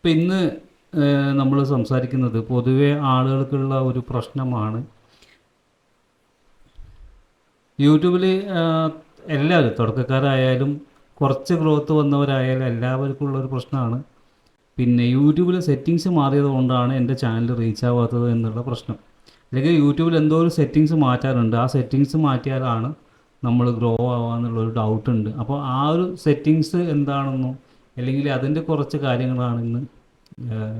ഇപ്പം ഇന്ന് നമ്മൾ സംസാരിക്കുന്നത് പൊതുവെ ആളുകൾക്കുള്ള ഒരു പ്രശ്നമാണ്. യൂട്യൂബിൽ എല്ലാവരും തുടക്കക്കാരായാലും കുറച്ച് ഗ്രോത്ത് വന്നവരായാലും എല്ലാവർക്കും ഉള്ളൊരു പ്രശ്നമാണ്. പിന്നെ യൂട്യൂബിൽ സെറ്റിങ്സ് മാറിയത് കൊണ്ടാണ് എൻ്റെ ചാനൽ റീച്ച് ആവാത്തത് എന്നുള്ള പ്രശ്നം. അല്ലെങ്കിൽ യൂട്യൂബിൽ എന്തോ ഒരു സെറ്റിങ്സ് മാറ്റാറുണ്ട്, ആ സെറ്റിങ്സ് മാറ്റിയാലാണ് നമ്മൾ ഗ്രോ ആവാന്നുള്ളൊരു ഡൗട്ടുണ്ട്. അപ്പോൾ ആ ഒരു സെറ്റിങ്സ് എന്താണെന്നോ അല്ലെങ്കിൽ അതിൻ്റെ കുറച്ച് കാര്യങ്ങളാണ് ഇന്ന്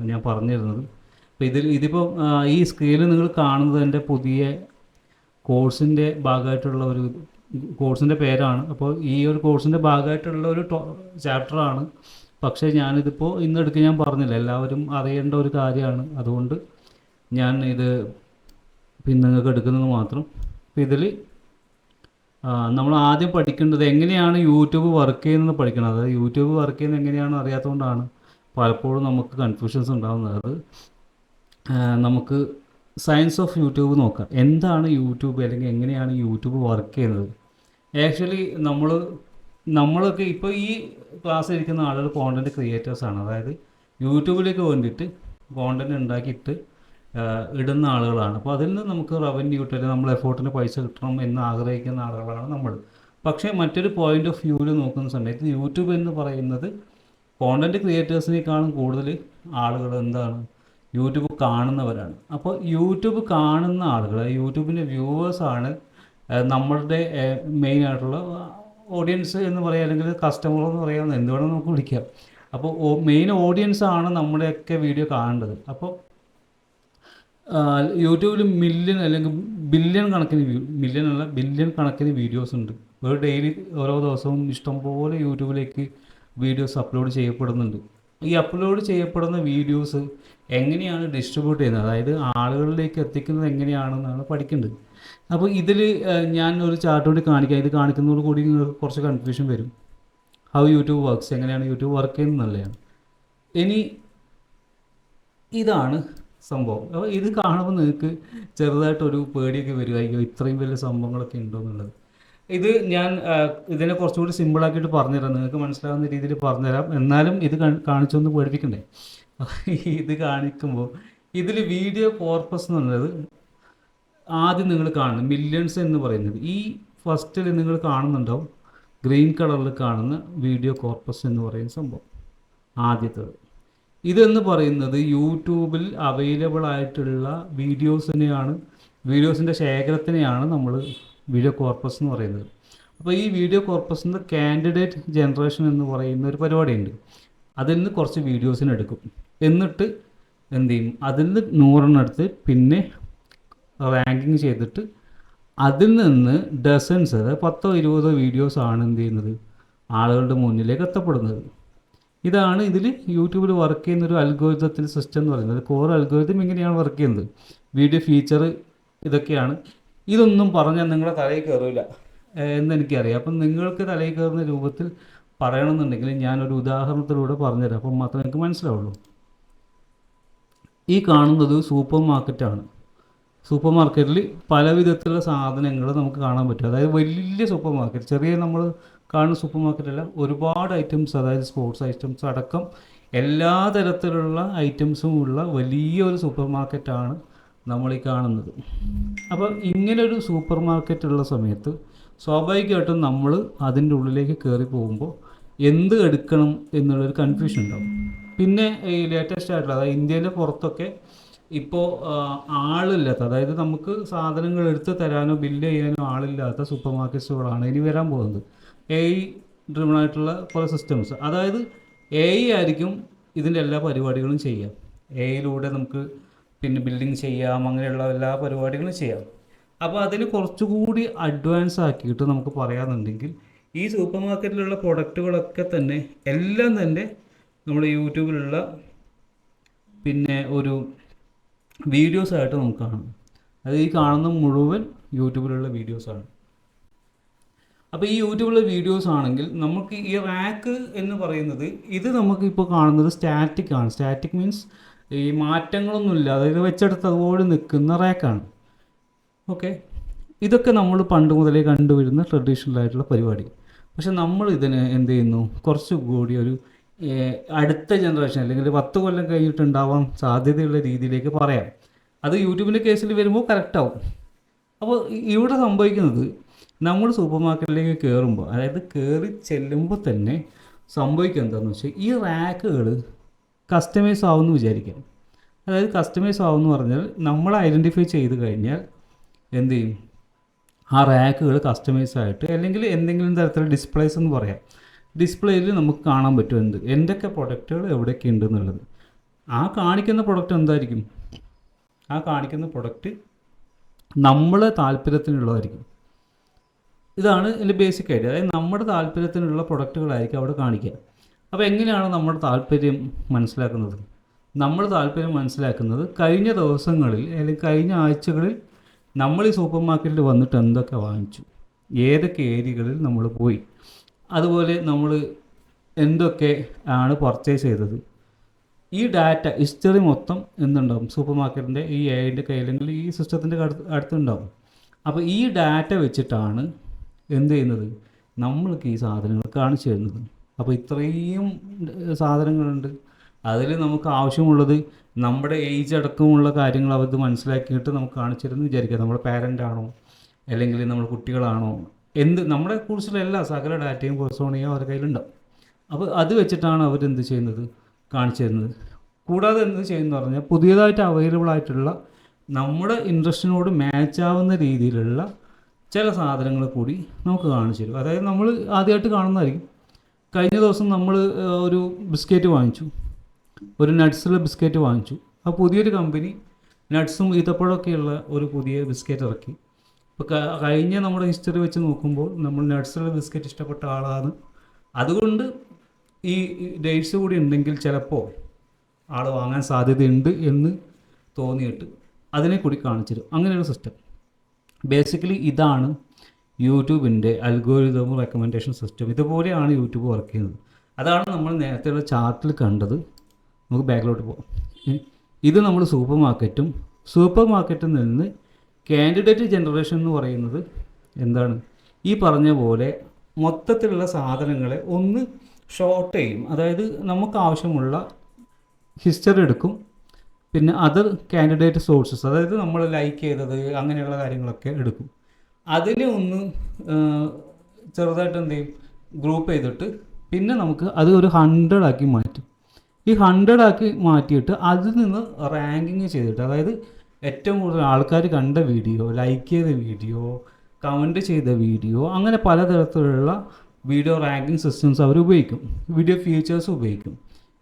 ഞാൻ പറഞ്ഞു തരുന്നത്. അപ്പോൾ ഇതിപ്പോൾ ഈ സ്ക്രീനിൽ നിങ്ങൾ കാണുന്നത് എൻ്റെ പുതിയ കോഴ്സിൻ്റെ ഭാഗമായിട്ടുള്ള ഒരു കോഴ്സിൻ്റെ പേരാണ്. അപ്പോൾ ഈ ഒരു കോഴ്സിൻ്റെ ഭാഗമായിട്ടുള്ള ഒരു ചാപ്റ്ററാണ്. പക്ഷേ ഞാനിതിപ്പോൾ ഇന്നെടുക്ക് ഞാൻ പറഞ്ഞില്ല, എല്ലാവരും അറിയേണ്ട ഒരു കാര്യമാണ്. അതുകൊണ്ട് ഞാൻ ഇത് പിന്നെ നിങ്ങൾക്ക് എടുക്കുന്നത് മാത്രം. അപ്പോൾ ഇതിൽ നമ്മൾ ആദ്യം പഠിക്കേണ്ടത് എങ്ങനെയാണ് യൂട്യൂബ് വർക്ക് ചെയ്യുന്നത് പഠിക്കണം. അതായത് യൂട്യൂബ് വർക്ക് ചെയ്യുന്നത് എങ്ങനെയാണെന്ന് അറിയാത്തതുകൊണ്ടാണ് പലപ്പോഴും നമുക്ക് കൺഫ്യൂഷൻസ് ഉണ്ടാകുന്നത്. അത് നമുക്ക് സയൻസ് ഓഫ് യൂട്യൂബ് നോക്കാം. എന്താണ് യൂട്യൂബ്, അല്ലെങ്കിൽ എങ്ങനെയാണ് യൂട്യൂബ് വർക്ക് ചെയ്യുന്നത്. ആക്ച്വലി നമ്മളൊക്കെ ഇപ്പോൾ ഈ ക്ലാസ്സിൽ ഇരിക്കുന്ന ആളുകൾ കോണ്ടൻറ്റ് ക്രിയേറ്റേഴ്സാണ്. അതായത് യൂട്യൂബിലേക്ക് വേണ്ടിയിട്ട് കോണ്ടൻറ്റ് ഉണ്ടാക്കിയിട്ട് ഇടുന്ന ആളുകളാണ്. അപ്പോൾ അതിൽ നിന്ന് നമുക്ക് റവന്യൂ കിട്ടില്ല, നമ്മൾ എഫോർട്ടിന് പൈസ കിട്ടണം എന്ന് ആഗ്രഹിക്കുന്ന ആളുകളാണ് നമ്മൾ. പക്ഷേ മറ്റൊരു പോയിൻ്റ് ഓഫ് വ്യൂവിൽ നോക്കുന്ന സമയത്ത് യൂട്യൂബ് എന്ന് പറയുന്നത് കോണ്ടൻറ്റ് ക്രിയേറ്റേഴ്സിനേക്കാളും കൂടുതൽ ആളുകൾ എന്താണ് യൂട്യൂബ് കാണുന്നവരാണ്. അപ്പോൾ യൂട്യൂബ് കാണുന്ന ആളുകൾ, യൂട്യൂബിൻ്റെ വ്യൂവേഴ്സാണ് നമ്മളുടെ മെയിൻ ആയിട്ടുള്ള ഓഡിയൻസ് എന്ന് പറയുക, അല്ലെങ്കിൽ കസ്റ്റമർ എന്ന് പറയാമെന്ന് എന്ത് വേണമെങ്കിൽ നമുക്ക് വിളിക്കാം. അപ്പോൾ മെയിൻ ഓഡിയൻസ് ആണ് നമ്മുടെയൊക്കെ വീഡിയോ കാണേണ്ടത്. അപ്പോൾ യൂട്യൂബിൽ മില്യൺ അല്ലെങ്കിൽ ബില്യൺ കണക്കിന് മില്യൺ അല്ല ബില്യൺ കണക്കിന് വീഡിയോസ് ഉണ്ട്. ഒരു ഡെയിലി ഓരോ ദിവസവും ഇഷ്ടംപോലെ യൂട്യൂബിലേക്ക് വീഡിയോസ് അപ്ലോഡ് ചെയ്യപ്പെടുന്നുണ്ട്. ഈ അപ്ലോഡ് ചെയ്യപ്പെടുന്ന വീഡിയോസ് എങ്ങനെയാണ് ഡിസ്ട്രിബ്യൂട്ട് ചെയ്യുന്നത്, അതായത് ആളുകളിലേക്ക് എത്തിക്കുന്നത് എങ്ങനെയാണെന്നാണ് പഠിക്കേണ്ടത്. അപ്പോൾ ഇതിൽ ഞാൻ ഒരു ചാർട്ട് കൂടി കാണിക്കാം. ഇത് കാണിക്കുന്നതോട് കൂടി നിങ്ങൾക്ക് കുറച്ച് കൺഫ്യൂഷൻ വരും. ഹൗ യൂട്യൂബ് വർക്ക്സ്, എങ്ങനെയാണ് യൂട്യൂബ് വർക്ക് ചെയ്യുന്നത് നല്ലതാണ്. ഇനി ഇതാണ് സംഭവം. അപ്പോൾ ഇത് കാണുമ്പോൾ നിങ്ങൾക്ക് ചെറുതായിട്ടൊരു പേടിയൊക്കെ വരും, അയ്യോ ഇത്രയും വലിയ സംഭവങ്ങളൊക്കെ ഉണ്ടോ എന്നുള്ളത്. ഇത് ഞാൻ ഇതിനെ കുറച്ചുകൂടി സിമ്പിളാക്കിയിട്ട് പറഞ്ഞുതരാം, നിങ്ങൾക്ക് മനസ്സിലാവുന്ന രീതിയിൽ പറഞ്ഞുതരാം. എന്നാലും ഇത് കാണിച്ചൊന്ന് പേടിപ്പിക്കണ്ടേ. ഇത് കാണിക്കുമ്പോൾ ഇതിൽ വീഡിയോ കോർപ്പസ് എന്നുള്ളത് ആദ്യം നിങ്ങൾ കാണുന്നത് മില്യൺസ് എന്ന് പറയുന്നത് ഈ ഫസ്റ്റിൽ നിങ്ങൾ കാണുന്നുണ്ടാവും, ഗ്രീൻ കളറിൽ കാണുന്ന വീഡിയോ കോർപ്പസ് എന്ന് പറയുന്ന സംഭവം ആദ്യത്തേത്. ഇതെന്ന് പറയുന്നത് യൂട്യൂബിൽ അവൈലബിൾ ആയിട്ടുള്ള വീഡിയോസിൻ്റെ ശേഖരത്തിനെയാണ് നമ്മൾ വീഡിയോ കോർപ്പസ് എന്ന് പറയുന്നത്. അപ്പോൾ ഈ വീഡിയോ കോർപ്പസിൻ്റെ കാൻഡിഡേറ്റ് ജനറേഷൻ എന്ന് പറയുന്ന ഒരു പരിപാടിയുണ്ട്. അതിൽ നിന്ന് കുറച്ച് വീഡിയോസിന് എടുക്കും, എന്നിട്ട് എന്ത് ചെയ്യും, അതിൽ നിന്ന് 100 എടുത്ത് പിന്നെ റാങ്കിങ് ചെയ്തിട്ട് അതിൽ നിന്ന് ഡസൻസ്, അതായത് 10-20 വീഡിയോസാണ് എന്ത് ചെയ്യുന്നത് ആളുകളുടെ മുന്നിലേക്ക് എത്തപ്പെടുന്നത്. ഇതാണ് ഇതിൽ യൂട്യൂബിൽ വർക്ക് ചെയ്യുന്ന ഒരു അൽഗോരിതത്തിൽ സിസ്റ്റം എന്ന് പറയുന്നത്. കോർ അൽഗോരിതം ഇങ്ങനെയാണ് വർക്ക് ചെയ്യുന്നത്. വീഡിയോ ഫീച്ചർ ഇതൊക്കെയാണ്. ഇതൊന്നും പറഞ്ഞാൽ നിങ്ങളുടെ തലയിൽ കയറില്ല എന്നെനിക്കറിയാം. അപ്പം നിങ്ങൾക്ക് തലയിൽ കയറുന്ന രൂപത്തിൽ പറയണമെന്നുണ്ടെങ്കിൽ ഞാനൊരു ഉദാഹരണത്തിലൂടെ പറഞ്ഞുതരാം, അപ്പം മാത്രമേ എനിക്ക് മനസ്സിലാവുള്ളൂ. ഈ കാണുന്നത് സൂപ്പർ മാർക്കറ്റാണ്. സൂപ്പർ മാർക്കറ്റിൽ പല വിധത്തിലുള്ള സാധനങ്ങൾ നമുക്ക് കാണാൻ പറ്റും. അതായത് വലിയ സൂപ്പർ മാർക്കറ്റ്, ചെറിയ നമ്മൾ കാണുന്ന സൂപ്പർ മാർക്കറ്റല്ല, ഒരുപാട് ഐറ്റംസ്, അതായത് സ്പോർട്സ് ഐറ്റംസ് അടക്കം എല്ലാ തരത്തിലുള്ള ഐറ്റംസും ഉള്ള വലിയൊരു സൂപ്പർ മാർക്കറ്റാണ് നമ്മൾ ഈ കാണുന്നത്. അപ്പോൾ ഇങ്ങനൊരു സൂപ്പർ മാർക്കറ്റ് ഉള്ള സമയത്ത് സ്വാഭാവികമായിട്ടും നമ്മൾ അതിൻ്റെ ഉള്ളിലേക്ക് കയറി പോകുമ്പോൾ എന്ത് എടുക്കണം എന്നുള്ളൊരു കൺഫ്യൂഷൻ ഉണ്ടാവും. പിന്നെ ഈ ലേറ്റസ്റ്റ് ആയിട്ടുള്ള, അതായത് ഇന്ത്യയിലെ പുറത്തൊക്കെ ഇപ്പോൾ ആളില്ലാത്ത, അതായത് നമുക്ക് സാധനങ്ങൾ എടുത്ത് തരാനോ ബില്ല് ചെയ്യാനോ ആളില്ലാത്ത സൂപ്പർ മാർക്കറ്റ്സുകളാണ് ഇനി വരാൻ പോകുന്നത്. AI ഡ്രിവൺ ആയിട്ടുള്ള കുറേ സിസ്റ്റംസ്, അതായത് AI ആയിരിക്കും ഇതിൻ്റെ എല്ലാ പരിപാടികളും ചെയ്യാം. AIയിലൂടെ നമുക്ക് പിന്നെ ബില്ലിങ് ചെയ്യാം, അങ്ങനെയുള്ള എല്ലാ പരിപാടികളും ചെയ്യാം. അപ്പോൾ അതിന് കുറച്ചുകൂടി അഡ്വാൻസ് ആക്കിയിട്ട് നമുക്ക് പറയാമെന്നുണ്ടെങ്കിൽ ഈ സൂപ്പർ മാർക്കറ്റിലുള്ള പ്രൊഡക്റ്റുകളൊക്കെ തന്നെ എല്ലാം തന്നെ നമ്മുടെ യൂട്യൂബിലുള്ള പിന്നെ ഒരു വീഡിയോസായിട്ട് നമുക്ക് കാണാം. അത് ഈ കാണുന്ന മുഴുവൻ യൂട്യൂബിലുള്ള വീഡിയോസാണ്. അപ്പോൾ ഈ യൂട്യൂബിലുള്ള വീഡിയോസ് ആണെങ്കിൽ നമുക്ക് ഈ റാക്ക് എന്ന് പറയുന്നത്, ഇത് നമുക്കിപ്പോൾ കാണുന്നത് സ്റ്റാറ്റിക് ആണ്. സ്റ്റാറ്റിക് മീൻസ് ഈ മാറ്റങ്ങളൊന്നുമില്ല, അതായത് വെച്ചെടുത്ത് അതുപോലെ നിൽക്കുന്ന റാക്കാണ്. ഓക്കെ, ഇതൊക്കെ നമ്മൾ പണ്ട് മുതലേ കണ്ടുവരുന്ന ട്രഡീഷണൽ ആയിട്ടുള്ള പരിപാടി. പക്ഷെ നമ്മൾ ഇതിന് എന്ത് ചെയ്യുന്നു, കുറച്ചുകൂടി ഒരു അടുത്ത ജനറേഷൻ അല്ലെങ്കിൽ 10 കൊല്ലം കഴിഞ്ഞിട്ടുണ്ടാവാൻ സാധ്യതയുള്ള രീതിയിലേക്ക് പറയാം. അത് യൂട്യൂബിൻ്റെ കേസിൽ വരുമ്പോൾ കറക്റ്റാവും. അപ്പോൾ ഇവിടെ സംഭവിക്കുന്നത് നമ്മൾ സൂപ്പർ മാർക്കറ്റിലേക്ക് കയറുമ്പോൾ, അതായത് കയറി ചെല്ലുമ്പോൾ തന്നെ സംഭവിക്കുക എന്താണെന്ന് വെച്ചാൽ ഈ റാക്കുകൾ കസ്റ്റമൈസ് ആവുമെന്ന് വിചാരിക്കാം. അതായത് കസ്റ്റമൈസ് ആവുമെന്ന് പറഞ്ഞാൽ നമ്മൾ ഐഡൻറ്റിഫൈ ചെയ്ത് കഴിഞ്ഞാൽ എന്ത് ചെയ്യും, ആ റാക്കുകൾ കസ്റ്റമൈസ് ആയിട്ട് അല്ലെങ്കിൽ എന്തെങ്കിലും തരത്തിലുള്ള ഡിസ്പ്ലേസ് എന്ന് പറയാം, ഡിസ്പ്ലേയിൽ നമുക്ക് കാണാൻ പറ്റും എന്തൊക്കെ പ്രൊഡക്റ്റുകൾ എവിടെയൊക്കെ ഉണ്ടെന്നുള്ളത്. ആ കാണിക്കുന്ന പ്രൊഡക്റ്റ് എന്തായിരിക്കും, ആ കാണിക്കുന്ന പ്രൊഡക്റ്റ് നമ്മളെ താല്പര്യത്തിനുള്ളതായിരിക്കും. ഇതാണ് ഇതിൻ്റെ ബേസിക് ഐഡിയ. അതായത് നമ്മുടെ താല്പര്യത്തിനുള്ള പ്രൊഡക്റ്റുകളായിരിക്കും അവിടെ കാണിക്കുക. അപ്പോൾ എങ്ങനെയാണ് നമ്മുടെ താല്പര്യം മനസ്സിലാക്കുന്നത്? നമ്മൾ താല്പര്യം മനസ്സിലാക്കുന്നത് കഴിഞ്ഞ ദിവസങ്ങളിൽ അല്ലെങ്കിൽ കഴിഞ്ഞ ആഴ്ചകളിൽ നമ്മൾ ഈ സൂപ്പർ മാർക്കറ്റിൽ വന്നിട്ട് എന്തൊക്കെ വാങ്ങിച്ചു, ഏതൊക്കെ ഏരിയകളിൽ നമ്മൾ പോയി, അതുപോലെ നമ്മൾ എന്തൊക്കെ ആണ് പർച്ചേസ് ചെയ്തത്. ഈ ഡാറ്റ ഹിസ്റ്ററി മൊത്തം എന്തുണ്ടാവും, സൂപ്പർ മാർക്കറ്റിൻ്റെ ഈ എഐൻ്റെ കയ്യിലെങ്കിൽ ഈ സിസ്റ്റത്തിൻ്റെ അടുത്തുണ്ടാവും. അപ്പോൾ ഈ ഡാറ്റ വെച്ചിട്ടാണ് എന്ത് ചെയ്യുന്നത്, നമ്മൾക്ക് ഈ സാധനങ്ങൾ കാണിച്ചു തരുന്നത്. അപ്പോൾ ഇത്രയും സാധനങ്ങളുണ്ട്. അതിൽ നമുക്ക് ആവശ്യമുള്ളത് നമ്മുടെ ഏജ് അടക്കമുള്ള കാര്യങ്ങൾ അവർ മനസ്സിലാക്കിയിട്ട് നമുക്ക് കാണിച്ചു തരുമെന്ന് വിചാരിക്കുക. നമ്മുടെ പാരൻ്റ് ആണോ അല്ലെങ്കിൽ നമ്മൾ കുട്ടികളാണോ, നമ്മളെ കുറിച്ചുള്ള എല്ലാ സകല ഡാറ്റയും പേഴ്സോണിയും അവരുടെ കയ്യിലുണ്ടാവും. അപ്പോൾ അത് വെച്ചിട്ടാണ് അവരെന്ത് ചെയ്യുന്നത്, കാണിച്ചു തരുന്നത്. കൂടാതെ എന്ത് ചെയ്യുമെന്ന് പറഞ്ഞാൽ പുതിയതായിട്ട് അവൈലബിൾ ആയിട്ടുള്ള നമ്മുടെ ഇൻട്രസ്റ്റിനോട് മാച്ച് ആവുന്ന രീതിയിലുള്ള ചില സാധനങ്ങൾ കൂടി നമുക്ക് കാണിച്ചു തരും. അതായത് നമ്മൾ ആദ്യമായിട്ട് കാണുന്നതായിരിക്കും. കഴിഞ്ഞ ദിവസം നമ്മൾ ഒരു ബിസ്ക്കറ്റ് വാങ്ങിച്ചു, ഒരു നട്ട്സുള്ള ബിസ്ക്കറ്റ് വാങ്ങിച്ചു. ആ പുതിയൊരു കമ്പനി നട്ട്സും ഈത്തപ്പഴമൊക്കെയുള്ള ഒരു പുതിയ ബിസ്ക്കറ്റ് ഇറക്കി. ഇപ്പോൾ കഴിഞ്ഞ നമ്മുടെ ഹിസ്റ്ററി വെച്ച് നോക്കുമ്പോൾ നമ്മൾ നട്ട്സുള്ള ബിസ്ക്കറ്റ് ഇഷ്ടപ്പെട്ട ആളാണ്. അതുകൊണ്ട് ഈ ഡേറ്റ്സ് കൂടി ഉണ്ടെങ്കിൽ ചിലപ്പോൾ ആൾ വാങ്ങാൻ സാധ്യതയുണ്ട് എന്ന് തോന്നിയിട്ട് അതിനെ കൂടി കാണിച്ചിരും. അങ്ങനെയൊരു സിസ്റ്റം. ബേസിക്കലി ഇതാണ് യൂട്യൂബിൻ്റെ അൽഗോരിതം റെക്കമെൻഡേഷൻ സിസ്റ്റം. ഇതുപോലെയാണ് യൂട്യൂബ് വർക്ക് ചെയ്യുന്നത്. അതാണ് നമ്മൾ നേരത്തെയുള്ള ചാർട്ടിൽ കണ്ടത്. നമുക്ക് ബാക്കിലോട്ട് പോകാം. ഇത് നമ്മൾ സൂപ്പർ മാർക്കറ്റിൽ നിന്ന് കാൻഡിഡേറ്റ് ജനറേഷൻ എന്ന് പറയുന്നത് എന്താണ്, ഈ പറഞ്ഞ പോലെ മൊത്തത്തിലുള്ള സാധനങ്ങളെ ഒന്ന് ഷോർട്ട് ചെയ്യും. അതായത് നമുക്ക് ആവശ്യമുള്ള ഹിസ്റ്ററി എടുക്കും, പിന്നെ അതർ കാൻഡിഡേറ്റ് സോഴ്സസ്, അതായത് നമ്മൾ ലൈക്ക് ചെയ്തത് അങ്ങനെയുള്ള കാര്യങ്ങളൊക്കെ എടുക്കും. അതിനെ ഒന്ന് ചെറുതായിട്ട് എന്ത് ചെയ്യും, ഗ്രൂപ്പ് ചെയ്തിട്ട് പിന്നെ നമുക്ക് അത് ഒരു 100 ആക്കി മാറ്റും. ഈ 100 ആക്കി മാറ്റിയിട്ട് അതിൽ നിന്ന് റാങ്കിങ് ചെയ്തിട്ട്, അതായത് ഏറ്റവും കൂടുതൽ ആൾക്കാർ കണ്ട വീഡിയോ, ലൈക്ക് ചെയ്ത വീഡിയോ, കമൻറ്റ് ചെയ്ത വീഡിയോ, അങ്ങനെ പലതരത്തിലുള്ള വീഡിയോ റാങ്കിങ് സിസ്റ്റംസ് അവർ ഉപയോഗിക്കും. വീഡിയോ ഫീച്ചേഴ്സ് ഉപയോഗിക്കും.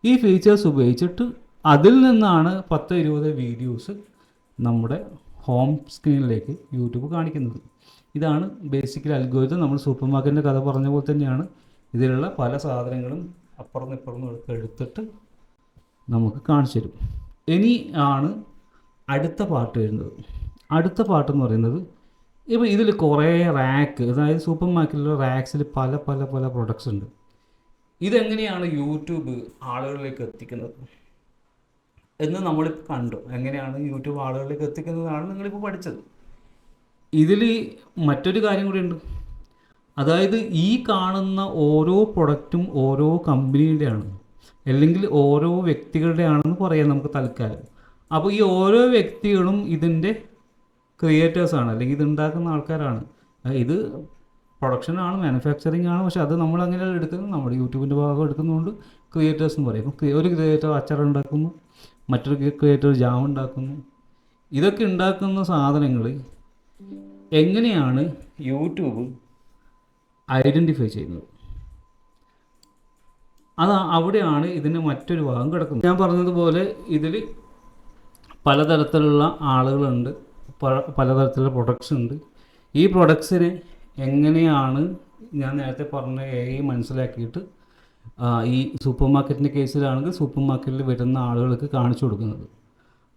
ഈ ഫീച്ചേഴ്സ് ഉപയോഗിച്ചിട്ട് അതിൽ നിന്നാണ് 10-20 വീഡിയോസ് നമ്മുടെ ഹോം സ്ക്രീനിലേക്ക് യൂട്യൂബ് കാണിക്കുന്നത്. ഇതാണ് ബേസിക്കലി അൽഗോരിതം. നമ്മൾ സൂപ്പർ മാർക്കറ്റിൻ്റെ കഥ പറഞ്ഞ പോലെ തന്നെയാണ് ഇതിലുള്ള പല സാധനങ്ങളും അപ്പുറം ഇപ്പുറം എടുത്തിട്ട് നമുക്ക് കാണിച്ചു തരും. ഇനി ആണ് അടുത്ത പാർട്ട് വരുന്നത്. അടുത്ത പാർട്ടെന്ന് പറയുന്നത്, ഇപ്പോൾ ഇതിൽ കുറേ റാക്ക്, അതായത് സൂപ്പർ മാർക്കറ്റിലെ റാക്സിൽ പല പല പല പ്രൊഡക്ട്സ് ഉണ്ട്. ഇതെങ്ങനെയാണ് യൂട്യൂബ് ആളുകളിലേക്ക് എത്തിക്കുന്നത് എന്ന് നമ്മളിപ്പോൾ കണ്ടു. എങ്ങനെയാണ് യൂട്യൂബ് ആളുകളിലേക്ക് എത്തിക്കുന്നതാണ് നിങ്ങളിപ്പോൾ പഠിച്ചത്. ഇതിൽ മറ്റൊരു കാര്യം കൂടി ഉണ്ട്. അതായത് ഈ കാണുന്ന ഓരോ പ്രൊഡക്റ്റും ഓരോ കമ്പനിയുടെയാണ്, അല്ലെങ്കിൽ ഓരോ വ്യക്തികളുടെ ആണെന്ന് പറയാം നമുക്ക് തൽക്കാലം. അപ്പോൾ ഈ ഓരോ വ്യക്തികളും ഇതിൻ്റെ ക്രിയേറ്റേഴ്സാണ്, അല്ലെങ്കിൽ ഇത് ഉണ്ടാക്കുന്ന ആൾക്കാരാണ്. ഇത് പ്രൊഡക്ഷനാണ്, മാനുഫാക്ചറിങ് ആണ്. പക്ഷെ അത് നമ്മൾ അങ്ങനെ എടുക്കുന്നത്, നമ്മുടെ യൂട്യൂബിൻ്റെ ഭാഗം എടുക്കുന്നതുകൊണ്ട് ക്രിയേറ്റേഴ്സ് എന്ന് പറയും. ഒരു ക്രിയേറ്റർ അച്ചാർ ഉണ്ടാക്കുന്നു, മറ്റൊരു ക്രിയേറ്റർ ജാം ഉണ്ടാക്കുന്നു. ഇതൊക്കെ ഉണ്ടാക്കുന്ന സാധനങ്ങൾ എങ്ങനെയാണ് യൂട്യൂബ് ഐഡൻറ്റിഫൈ ചെയ്യുന്നത്? അവിടെയാണ് ഇതിന് മറ്റൊരു ഭാഗം കിടക്കുന്നത്. ഞാൻ പറഞ്ഞതുപോലെ ഇതിൽ പലതരത്തിലുള്ള ആളുകളുണ്ട്, പലതരത്തിലുള്ള പ്രൊഡക്ട്സ് ഉണ്ട്. ഈ പ്രൊഡക്ട്സിനെ എങ്ങനെയാണ് ഞാൻ നേരത്തെ പറഞ്ഞ മനസ്സിലാക്കിയിട്ട് ഈ സൂപ്പർ മാർക്കറ്റിൻ്റെ കേസിലാണെങ്കിൽ സൂപ്പർ മാർക്കറ്റിൽ വരുന്ന ആളുകൾക്ക് കാണിച്ചു കൊടുക്കുന്നത്.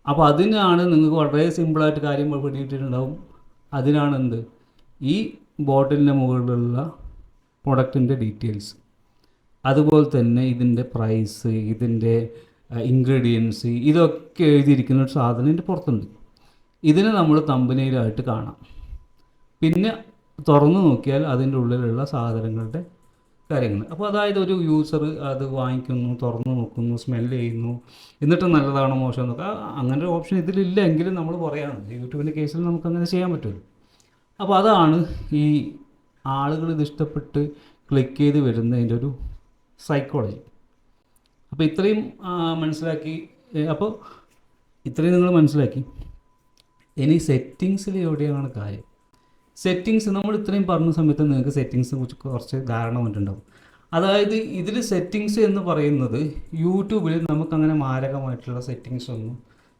അപ്പോൾ അതിനാണ് നിങ്ങൾക്ക് വളരെ സിമ്പിളായിട്ട് കാര്യം പിടിയിട്ടിട്ടുണ്ടാവും. അതിനാണ് ഈ ബോട്ടിലിൻ്റെ മുകളിലുള്ള പ്രൊഡക്റ്റിൻ്റെ ഡീറ്റെയിൽസ്, അതുപോലെ തന്നെ ഇതിൻ്റെ പ്രൈസ്, ഇതിൻ്റെ ഇൻഗ്രീഡിയൻസ്, ഇതൊക്കെ എഴുതിയിരിക്കുന്ന ഒരു സാധനം ഇതിൻ്റെ പുറത്തുണ്ട്. ഇതിനെ നമ്മൾ തമ്പനയിലായിട്ട് കാണാം. പിന്നെ തുറന്നു നോക്കിയാൽ അതിൻ്റെ ഉള്ളിലുള്ള സാധനങ്ങളുടെ കാര്യങ്ങൾ. അപ്പോൾ അതായത് ഒരു യൂസർ അത് വാങ്ങിക്കുന്നു, തുറന്ന് നോക്കുന്നു, സ്മെല്ല് ചെയ്യുന്നു, എന്നിട്ട് നല്ലതാണോ മോശം എന്നൊക്കെ അങ്ങനെ ഒരു ഓപ്ഷൻ ഇതിലില്ല എങ്കിലും നമ്മൾ പറയുകയാണ്. യൂട്യൂബിൻ്റെ കേസിൽ നമുക്കങ്ങനെ ചെയ്യാൻ പറ്റുമല്ലോ. അപ്പോൾ അതാണ് ഈ ആളുകൾ ഇത് ഇഷ്ടപ്പെട്ട് ക്ലിക്ക് ചെയ്ത് വരുന്നതിൻ്റെ ഒരു സൈക്കോളജി. അപ്പോൾ ഇത്രയും മനസ്സിലാക്കി. അപ്പോൾ ഇത്രയും നിങ്ങൾ മനസ്സിലാക്കി. ഇനി സെറ്റിങ്സിൽ എവിടെയാണ് കാര്യം? സെറ്റിങ്സ് നമ്മൾ ഇത്രയും പറഞ്ഞ സമയത്ത് നിങ്ങൾക്ക് സെറ്റിങ്സിനെ കുറിച്ച് കുറച്ച് ധാരണ വന്നിട്ടുണ്ടാവും. അതായത് ഇതിൽ സെറ്റിങ്സ് എന്ന് പറയുന്നത് യൂട്യൂബിൽ നമുക്കങ്ങനെ മാരകമായിട്ടുള്ള സെറ്റിങ്സ് ഒന്നും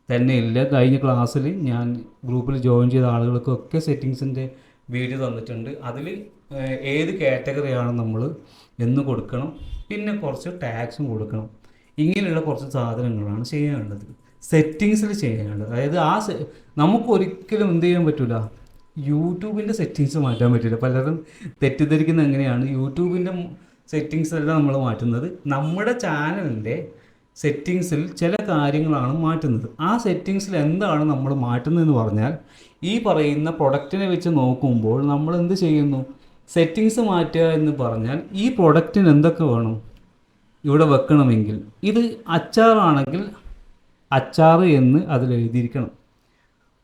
തന്നെ ഇല്ല. കഴിഞ്ഞ ക്ലാസ്സിൽ ഞാൻ ഗ്രൂപ്പിൽ ജോയിൻ ചെയ്ത ആളുകൾക്കൊക്കെ സെറ്റിങ്സിൻ്റെ വീഡിയോ തന്നിട്ടുണ്ട്. അതിൽ ഏത് കാറ്റഗറിയാണ് നമ്മൾ എന്ന് കൊടുക്കണം, പിന്നെ കുറച്ച് ടാക്സും കൊടുക്കണം. ഇങ്ങനെയുള്ള കുറച്ച് സാധനങ്ങളാണ് ചെയ്യാനുള്ളത്, സെറ്റിങ്സിൽ ചെയ്യാനുള്ളത്. അതായത് നമുക്കൊരിക്കലും എന്ത് ചെയ്യാൻ പറ്റില്ല, യൂട്യൂബിൻ്റെ സെറ്റിങ്സ് മാറ്റാൻ പറ്റില്ല. പലരും തെറ്റിദ്ധരിക്കുന്നത് എങ്ങനെയാണ്, യൂട്യൂബിൻ്റെ സെറ്റിങ്സ് അല്ല നമ്മൾ മാറ്റുന്നത്, നമ്മുടെ ചാനലിൻ്റെ സെറ്റിങ്സിൽ ചില കാര്യങ്ങളാണ് മാറ്റുന്നത്. ആ സെറ്റിങ്സിൽ എന്താണ് നമ്മൾ മാറ്റുന്നതെന്ന് പറഞ്ഞാൽ, ഈ പറയുന്ന പ്രൊഡക്റ്റിനെ വെച്ച് നോക്കുമ്പോൾ നമ്മൾ എന്ത് ചെയ്യുന്നു, സെറ്റിങ്സ് മാറ്റുക എന്ന് പറഞ്ഞാൽ ഈ പ്രൊഡക്റ്റിന് എന്തൊക്കെ വേണം ഇവിടെ വെക്കണമെങ്കിൽ, ഇത് അച്ചാറാണെങ്കിൽ അച്ചാർ എന്ന് അതിൽ എഴുതിയിരിക്കണം.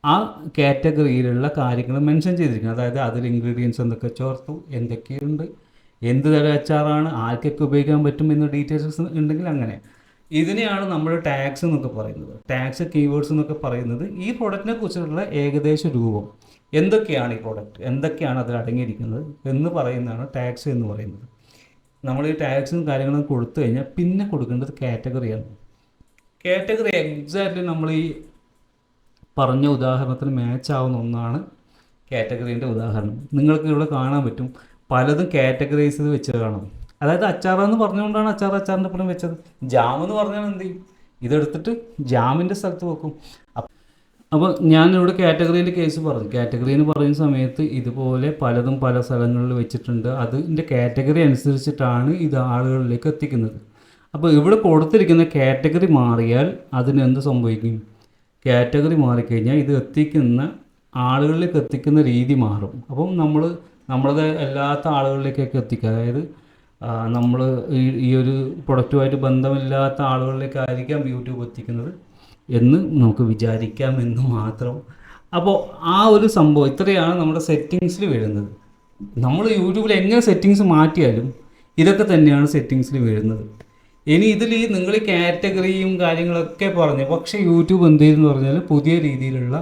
ആ കാറ്റഗറിയിലുള്ള കാര്യങ്ങൾ മെൻഷൻ ചെയ്തിരിക്കണം. അതായത് അതിൽ ഇൻഗ്രീഡിയൻസ് എന്തൊക്കെ ചേർത്തു, എന്തൊക്കെയുണ്ട്, എന്ത് തരം അച്ചാറാണ്, ആർക്കൊക്കെ ഉപയോഗിക്കാൻ പറ്റും എന്ന ഡീറ്റെയിൽസ് ഉണ്ടെങ്കിൽ അങ്ങനെ. ഇതിനെയാണ് നമ്മൾ ടാക്സ് എന്നൊക്കെ പറയുന്നത്. ടാക്സ് കീവേഡ്സ് എന്നൊക്കെ പറയുന്നത് ഈ പ്രൊഡക്റ്റിനെ കുറിച്ചുള്ള ഏകദേശ രൂപം, എന്തൊക്കെയാണ് ഈ പ്രൊഡക്റ്റ്, എന്തൊക്കെയാണ് അതിൽ അടങ്ങിയിരിക്കുന്നത് എന്ന് പറയുന്നതാണ് ടാക്സ് എന്ന് പറയുന്നത്. നമ്മൾ ഈ ടാക്സും കാര്യങ്ങളും കൊടുത്തു കഴിഞ്ഞാൽ പിന്നെ കൊടുക്കേണ്ടത് കാറ്റഗറിയാണ്. കാറ്റഗറി എക്സാക്റ്റ്ലി നമ്മൾ ഈ പറഞ്ഞ ഉദാഹരണത്തിന് മാച്ച് ആവുന്ന ഒന്നാണ് കാറ്റഗറീൻ്റെ ഉദാഹരണം. നിങ്ങൾക്ക് ഇവിടെ കാണാൻ പറ്റും, പലതും കാറ്റഗറൈസ് ചെയ്ത് വെച്ചത് കാണാം. അതായത് അച്ചാറെന്ന് പറഞ്ഞുകൊണ്ടാണ് അച്ചാറിൻ്റെ ഒപ്പം വെച്ചത്. ജാം എന്ന് പറഞ്ഞാൽ എന്ത് ചെയ്യും, ഇതെടുത്തിട്ട് ജാമിൻ്റെ സ്ഥലത്ത് വെക്കും. അപ്പോൾ ഞാനിവിടെ കാറ്റഗറീൻ്റെ കേസ് പറഞ്ഞു. കാറ്റഗറി എന്ന് പറയുന്ന സമയത്ത് ഇതുപോലെ പലതും പല സ്ഥലങ്ങളിൽ വെച്ചിട്ടുണ്ട്. അതിൻ്റെ കാറ്റഗറി അനുസരിച്ചിട്ടാണ് ഇത് ആളുകളിലേക്ക് എത്തിക്കുന്നത്. അപ്പോൾ ഇവിടെ കൊടുത്തിരിക്കുന്ന കാറ്റഗറി മാറിയാൽ അതിനെന്ത് സംഭവിക്കും, കാറ്റഗറി മാറിക്കഴിഞ്ഞാൽ ഇത് എത്തിക്കുന്ന ആളുകളിലേക്ക് എത്തിക്കുന്ന രീതി മാറും. അപ്പം നമ്മളത് അല്ലാത്ത ആളുകളിലേക്കൊക്കെ എത്തിക്കുക. അതായത് നമ്മൾ ഈ ഒരു പ്രൊഡക്റ്റുമായിട്ട് ബന്ധമില്ലാത്ത ആളുകളിലേക്കായിരിക്കാം യൂട്യൂബ് എത്തിക്കുന്നത് എന്ന് നമുക്ക് വിചാരിക്കാം എന്ന് മാത്രം. അപ്പോൾ ആ ഒരു സംഭവം ഇത്രയാണ് നമ്മുടെ സെറ്റിങ്സിൽ വരുന്നത്. നമ്മൾ യൂട്യൂബിൽ എങ്ങനെ സെറ്റിങ്സ് മാറ്റിയാലും ഇതൊക്കെ തന്നെയാണ് സെറ്റിങ്സിൽ വരുന്നത്. ഇനി ഇതിൽ നിങ്ങൾ കാറ്റഗറിയും കാര്യങ്ങളൊക്കെ പറഞ്ഞു, പക്ഷേ യൂട്യൂബ് എന്ത് ചെയ്തെന്ന് പറഞ്ഞാൽ പുതിയ രീതിയിലുള്ള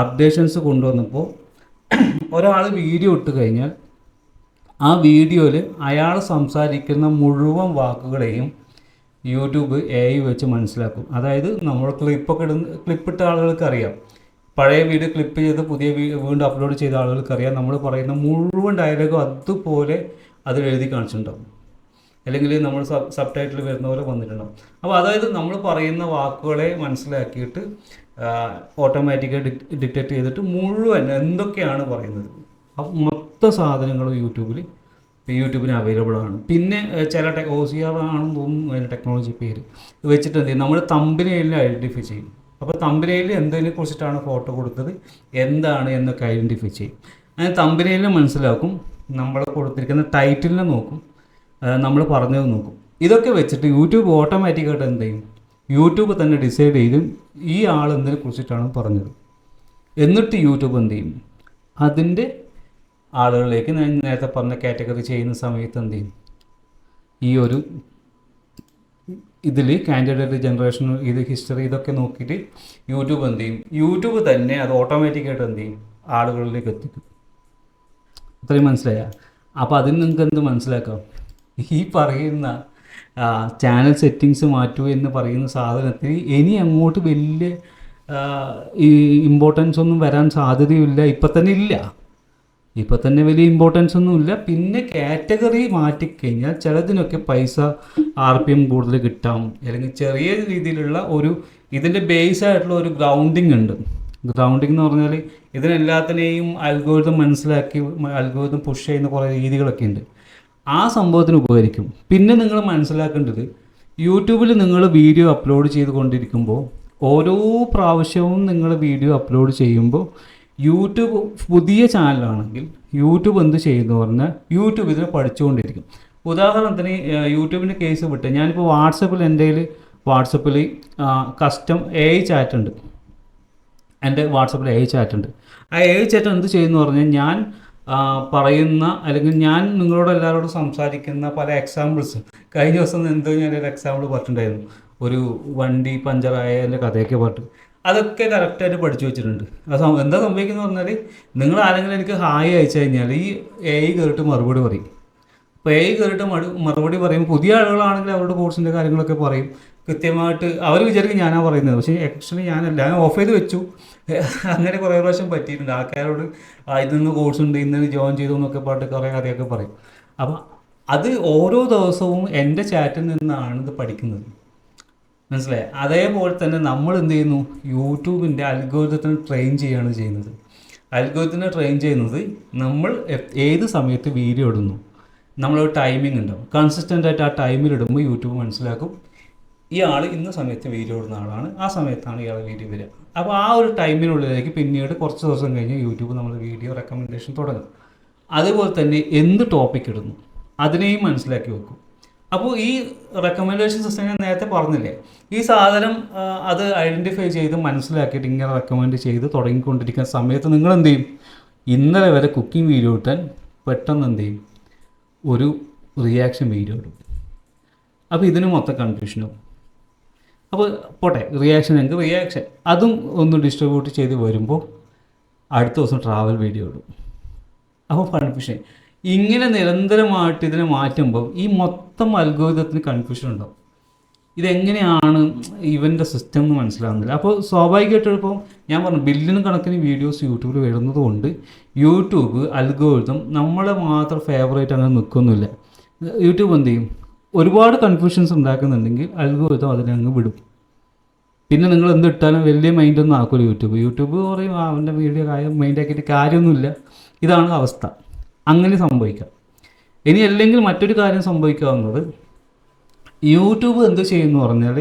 അപ്ഡേഷൻസ് കൊണ്ടുവന്നപ്പോൾ ഒരാൾ വീഡിയോ ഇട്ട് കഴിഞ്ഞാൽ ആ വീഡിയോയിൽ അയാൾ സംസാരിക്കുന്ന മുഴുവൻ വാക്കുകളെയും യൂട്യൂബ് AI വെച്ച് മനസ്സിലാക്കും. അതായത് നമ്മൾ ക്ലിപ്പിട്ട ആളുകൾക്ക് അറിയാം, പഴയ വീഡിയോ ക്ലിപ്പ് ചെയ്ത് പുതിയ വീണ്ടും അപ്ലോഡ് ചെയ്ത ആളുകൾക്ക് അറിയാം, നമ്മൾ പറയുന്ന മുഴുവൻ ഡയലോഗും അതുപോലെ അതിൽ എഴുതി കാണിച്ചിട്ടുണ്ടാവും, അല്ലെങ്കിൽ നമ്മൾ സബ് ടൈറ്റിൽ വരുന്ന പോലെ വന്നിട്ടുണ്ടാവും. അപ്പോൾ അതായത് നമ്മൾ പറയുന്ന വാക്കുകളെ മനസ്സിലാക്കിയിട്ട് ഓട്ടോമാറ്റിക്കായി ഡിറ്റക്റ്റ് ചെയ്തിട്ട് മുഴുവൻ എന്തൊക്കെയാണ് പറയുന്നത് അപ്പം മൊത്തം സാധനങ്ങളും യൂട്യൂബിന് അവൈലബിൾ ആണ്. പിന്നെ ചില OCR ആണെന്ന് തോന്നുന്നു അതിൻ്റെ ടെക്നോളജി പേര് വെച്ചിട്ട് എന്ത് ചെയ്യും, നമ്മൾ തമ്പനയിൽ ഐഡൻറ്റിഫൈ ചെയ്യും. അപ്പോൾ തമ്പനയിൽ എന്തിനെ കുറിച്ചിട്ടാണ് ഫോട്ടോ കൊടുത്തത് എന്താണ് എന്നൊക്കെ ഐഡൻറ്റിഫൈ ചെയ്യും. അങ്ങനെ തമ്പനയിലിനെ മനസ്സിലാക്കും, നമ്മൾ കൊടുത്തിരിക്കുന്ന ടൈറ്റിലിനെ നോക്കും, നമ്മൾ പറഞ്ഞത് നോക്കും. ഇതൊക്കെ വെച്ചിട്ട് യൂട്യൂബ് ഓട്ടോമാറ്റിക്കായിട്ട് എന്ത് ചെയ്യും, യൂട്യൂബ് തന്നെ ഡിസൈഡ് ചെയ്തും ഈ ആൾ എന്തിനെ കുറിച്ചിട്ടാണ് പറഞ്ഞത്. എന്നിട്ട് യൂട്യൂബ് എന്ത് ചെയ്യും, അതിൻ്റെ ആളുകളിലേക്ക് ഞാൻ നേരത്തെ പറഞ്ഞ കാറ്റഗറി ചെയ്യുന്ന സമയത്ത് എന്ത് ചെയ്യും, ഈ ഒരു ഇതിൽ കാൻഡിഡേറ്റ് ജനറേഷൻ, ഇത് ഹിസ്റ്ററി, ഇതൊക്കെ നോക്കിയിട്ട് യൂട്യൂബ് എന്ത് ചെയ്യും, യൂട്യൂബ് തന്നെ അത് ഓട്ടോമാറ്റിക്കായിട്ട് എന്ത് ചെയ്യും, ആളുകളിലേക്ക് എത്തിക്കും. അത്രയും മനസ്സിലായ? അപ്പോൾ അതിന് നിങ്ങൾക്ക് എന്ത് മനസ്സിലാക്കാം, ഈ പറയുന്ന ചാനൽ സെറ്റിങ്സ് മാറ്റൂ എന്ന് പറയുന്ന സാധനത്തിന് ഇനി അങ്ങോട്ട് വലിയ ഇമ്പോർട്ടൻസ് ഒന്നും വരാൻ സാധ്യതയില്ല. ഇപ്പം തന്നെ ഇല്ല, ഇപ്പം തന്നെ വലിയ ഇമ്പോർട്ടൻസ് ഒന്നുമില്ല. പിന്നെ കാറ്റഗറി മാറ്റിക്കഴിഞ്ഞാൽ ചിലതിനൊക്കെ പൈസ RPM കൂടുതൽ കിട്ടാം, അല്ലെങ്കിൽ ചെറിയ രീതിയിലുള്ള ഇതിൻ്റെ ബേസ് ആയിട്ടുള്ള ഒരു ഗ്രൗണ്ടിങ് ഉണ്ട്. ഗ്രൗണ്ടിങ് എന്ന് പറഞ്ഞാൽ ഇതിനെല്ലാത്തിനെയും അൽഗോരിതം മനസ്സിലാക്കി അൽഗോരിതം പുഷ് ചെയ്യുന്ന കുറേ രീതികളൊക്കെ ഉണ്ട്. ആ സംഭവത്തിന് ഉപകരിക്കും. പിന്നെ നിങ്ങൾ മനസ്സിലാക്കേണ്ടത്, യൂട്യൂബിൽ നിങ്ങൾ വീഡിയോ അപ്ലോഡ് ചെയ്തുകൊണ്ടിരിക്കുമ്പോൾ ഓരോ പ്രാവശ്യവും നിങ്ങൾ വീഡിയോ അപ്ലോഡ് ചെയ്യുമ്പോൾ യൂട്യൂബ് പുതിയ ചാനലാണെങ്കിൽ യൂട്യൂബ് എന്ത് ചെയ്യുന്നു പറഞ്ഞാൽ യൂട്യൂബ് ഇതിനെ പഠിച്ചുകൊണ്ടിരിക്കും. ഉദാഹരണത്തിന് യൂട്യൂബിൻ്റെ കേസ് വിട്ട് ഞാനിപ്പോൾ വാട്സപ്പിൽ എൻ്റെ കയ്യിൽ വാട്സപ്പിൽ കസ്റ്റം ചാറ്റ് ഉണ്ട്. എൻ്റെ വാട്സപ്പിൽ ചാറ്റ് ഉണ്ട്. ആ ചാറ്റ് എന്ത് ചെയ്യുന്നു പറഞ്ഞാൽ ഞാൻ പറയുന്ന അല്ലെങ്കിൽ ഞാൻ നിങ്ങളോട് എല്ലാവരോടും സംസാരിക്കുന്ന പല എക്സാമ്പിൾസ് കഴിഞ്ഞ ദിവസം എന്തോ ഞാനൊരു എക്സാമ്പിൾ പറഞ്ഞിട്ടുണ്ടായിരുന്നു. ഒരു വണ്ടി പഞ്ചറായതിൻ്റെ കഥയൊക്കെ പറഞ്ഞു. അതൊക്കെ കറക്റ്റായിട്ട് പഠിച്ചു വെച്ചിട്ടുണ്ട്. അത് എന്താ സംഭവിക്കുന്നത് പറഞ്ഞാൽ നിങ്ങൾ ആരെങ്കിലും എനിക്ക് ഹായ് അയച്ചു കഴിഞ്ഞാൽ ഈ കയറിയിട്ട് മറുപടി പറയും. അപ്പോൾ കയറിയിട്ട് മറുപടി പറയും. പുതിയ ആളുകളാണെങ്കിൽ അവരുടെ കോഴ്സിൻ്റെ കാര്യങ്ങളൊക്കെ പറയും കൃത്യമായിട്ട്. അവർ വിചാരിക്കും ഞാനാ പറയുന്നത്, പക്ഷേ ആക്ച്വലി ഞാനല്ല. ഞാൻ ഓഫ് ചെയ്ത് വെച്ചു. അങ്ങനെ കുറേ പ്രാവശ്യം പറ്റിയിട്ടുണ്ട്. ആൾക്കാരോട് ഇന്ന് കോഴ്സ് ഉണ്ട്, ഇന്ന് ജോയിൻ ചെയ്തു എന്നൊക്കെ പറഞ്ഞിട്ട് കുറേ കഥയൊക്കെ പറയും. അപ്പോൾ അത് ഓരോ ദിവസവും എൻ്റെ ചാറ്റിൽ നിന്നാണ് ഇത് പഠിക്കുന്നത്. മനസ്സിലായി? അതേപോലെ തന്നെ നമ്മൾ എന്ത് ചെയ്യുന്നു, യൂട്യൂബിൻ്റെ അൽഗോരിതത്തിനെ ട്രെയിൻ ചെയ്യുകയാണ് ചെയ്യുന്നത്. അൽഗോരിതത്തിനെ ട്രെയിൻ ചെയ്യുന്നത് നമ്മൾ ഏത് സമയത്ത് വീഡിയോ ഇടുന്നു, നമ്മളൊരു ടൈമിംഗ് ഉണ്ടാവും. കൺസിസ്റ്റൻ്റ് ആയിട്ട് ആ ടൈമിലിടുമ്പോൾ യൂട്യൂബ് മനസ്സിലാക്കും ഇയാൾ ഇന്ന സമയത്ത് വീഡിയോ ഇടുന്ന ആളാണ്, ആ സമയത്താണ് ഇയാൾ വീഡിയോ വരിക. അപ്പോൾ ആ ഒരു ടൈമിനുള്ളിലേക്ക് പിന്നീട് കുറച്ച് ദിവസം കഴിഞ്ഞ് യൂട്യൂബ് നമ്മൾ വീഡിയോ റെക്കമെൻഡേഷൻ തുടങ്ങും. അതുപോലെ തന്നെ എന്ത് ടോപ്പിക് ഇടുന്നു അതിനെയും മനസ്സിലാക്കി വെക്കും. അപ്പോൾ ഈ റെക്കമെൻഡേഷൻ സിസ്റ്റം ഞാൻ നേരത്തെ പറഞ്ഞില്ലേ, ഈ സാധനം അത് ഐഡൻറ്റിഫൈ ചെയ്ത് മനസ്സിലാക്കിയിട്ട് ഇങ്ങനെ റെക്കമെൻഡ് ചെയ്ത് തുടങ്ങിക്കൊണ്ടിരിക്കുന്ന സമയത്ത് നിങ്ങൾ എന്ത് ചെയ്യും, ഇന്നലെ വരെ കുക്കിംഗ് വീഡിയോ ഇട്ടാൻ പെട്ടെന്ന് എന്ത് ചെയ്യും, ഒരു റിയാക്ഷൻ വീഡിയോ ഇടും. അപ്പോൾ ഇതിന് മൊത്തം കൺഫ്യൂഷനും. അപ്പോൾ പോട്ടെ, റിയാക്ഷൻ എങ്കിൽ റിയാക്ഷൻ അതും ഒന്ന് ഡിസ്ട്രിബ്യൂട്ട് ചെയ്ത് വരുമ്പോൾ അടുത്ത ദിവസം ട്രാവൽ വീഡിയോ ഇടും. അപ്പോൾ കൺഫ്യൂഷൻ. ഇങ്ങനെ നിരന്തരമായിട്ട് ഇതിനെ മാറ്റുമ്പോൾ ഈ മൊത്തം അൽഗോരിതത്തിന് കൺഫ്യൂഷൻ ഉണ്ടാവും. ഇതെങ്ങനെയാണ് ഇവൻ്റെ സിസ്റ്റം എന്ന് മനസ്സിലാവുന്നില്ല. അപ്പോൾ സ്വാഭാവികമായിട്ടും ഇപ്പോൾ ഞാൻ പറഞ്ഞു ബില്യൺ കണക്കിന് വീഡിയോസ് യൂട്യൂബിൽ വരുന്നത് കൊണ്ട് യൂട്യൂബ് അൽഗോരിതം നമ്മളെ മാത്രം ഫേവറേറ്റ് അങ്ങനെ നിൽക്കൊന്നുമില്ല. യൂട്യൂബ് എന്ത് ചെയ്യും, ഒരുപാട് കൺഫ്യൂഷൻസ് ഉണ്ടാക്കുന്നുണ്ടെങ്കിൽ അൽഗോരിതം അതിനെ അങ്ങ് വിടും. പിന്നെ നിങ്ങൾ എന്ത് ഇട്ടാലും വലിയ മൈൻഡൊന്നും ആക്കില്ല യൂട്യൂബ് പറയും അവൻ്റെ വീഡിയോ മൈൻഡാക്കിയിട്ട് കാര്യമൊന്നുമില്ല. ഇതാണ് അവസ്ഥ. അങ്ങനെ സംഭവിക്കാം. ഇനി അല്ലെങ്കിൽ മറ്റൊരു കാര്യം സംഭവിക്കാവുന്നത്, യൂട്യൂബ് എന്ത് ചെയ്യുമെന്ന് പറഞ്ഞാൽ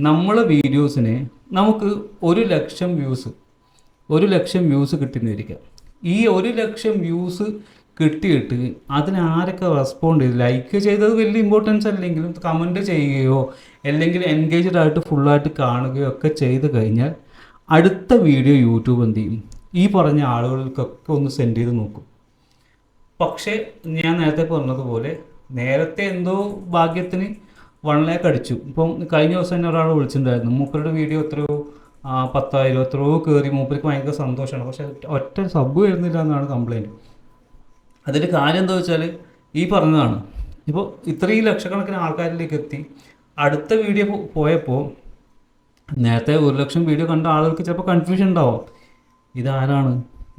നമ്മളെ വീഡിയോസിനെ നമുക്ക് 1,00,000 വ്യൂസ് കിട്ടുന്നിരിക്കാം. ഈ 1,00,000 വ്യൂസ് കിട്ടിയിട്ട് അതിനാരൊക്കെ റെസ്പോണ്ട് ചെയ്ത് ലൈക്ക് ചെയ്തത് വലിയ ഇമ്പോർട്ടൻസ് അല്ലെങ്കിലും കമൻറ്റ് ചെയ്യുകയോ അല്ലെങ്കിൽ എൻഗേജ്ഡ് ആയിട്ട് ഫുള്ളായിട്ട് കാണുകയോ ഒക്കെ ചെയ്ത് കഴിഞ്ഞാൽ അടുത്ത വീഡിയോ യൂട്യൂബ് എന്ത് ചെയ്യും, ഈ പറഞ്ഞ ആളുകൾക്കൊക്കെ ഒന്ന് സെൻഡ് ചെയ്ത് നോക്കും. പക്ഷേ ഞാൻ നേരത്തെ പറഞ്ഞതുപോലെ നേരത്തെ എന്തോ ഭാഗ്യത്തിന് 1 lakh അടിച്ചു. ഇപ്പം കഴിഞ്ഞ ദിവസം തന്നെ ഒരാൾ വിളിച്ചിട്ടുണ്ടായിരുന്നു, മൂപ്പരുടെ വീഡിയോ എത്രയോ 10,000 എത്രയോ കയറി, മൂപ്പർക്ക് ഭയങ്കര സന്തോഷമാണ്. പക്ഷേ ഒറ്റ സബ് വരുന്നില്ല എന്നാണ് കംപ്ലയിൻറ്റ്. അതിൻ്റെ കാര്യം എന്താ വെച്ചാൽ ഈ പറഞ്ഞതാണ്. ഇപ്പോൾ ഇത്രയും ലക്ഷക്കണക്കിന് ആൾക്കാരിലേക്ക് എത്തി. അടുത്ത വീഡിയോ പോയപ്പോൾ നേരത്തെ 1,00,000 വീഡിയോ കണ്ട ആളുകൾക്ക് ചിലപ്പോൾ കൺഫ്യൂഷൻ ഉണ്ടാവും, ഇതാരാണ്.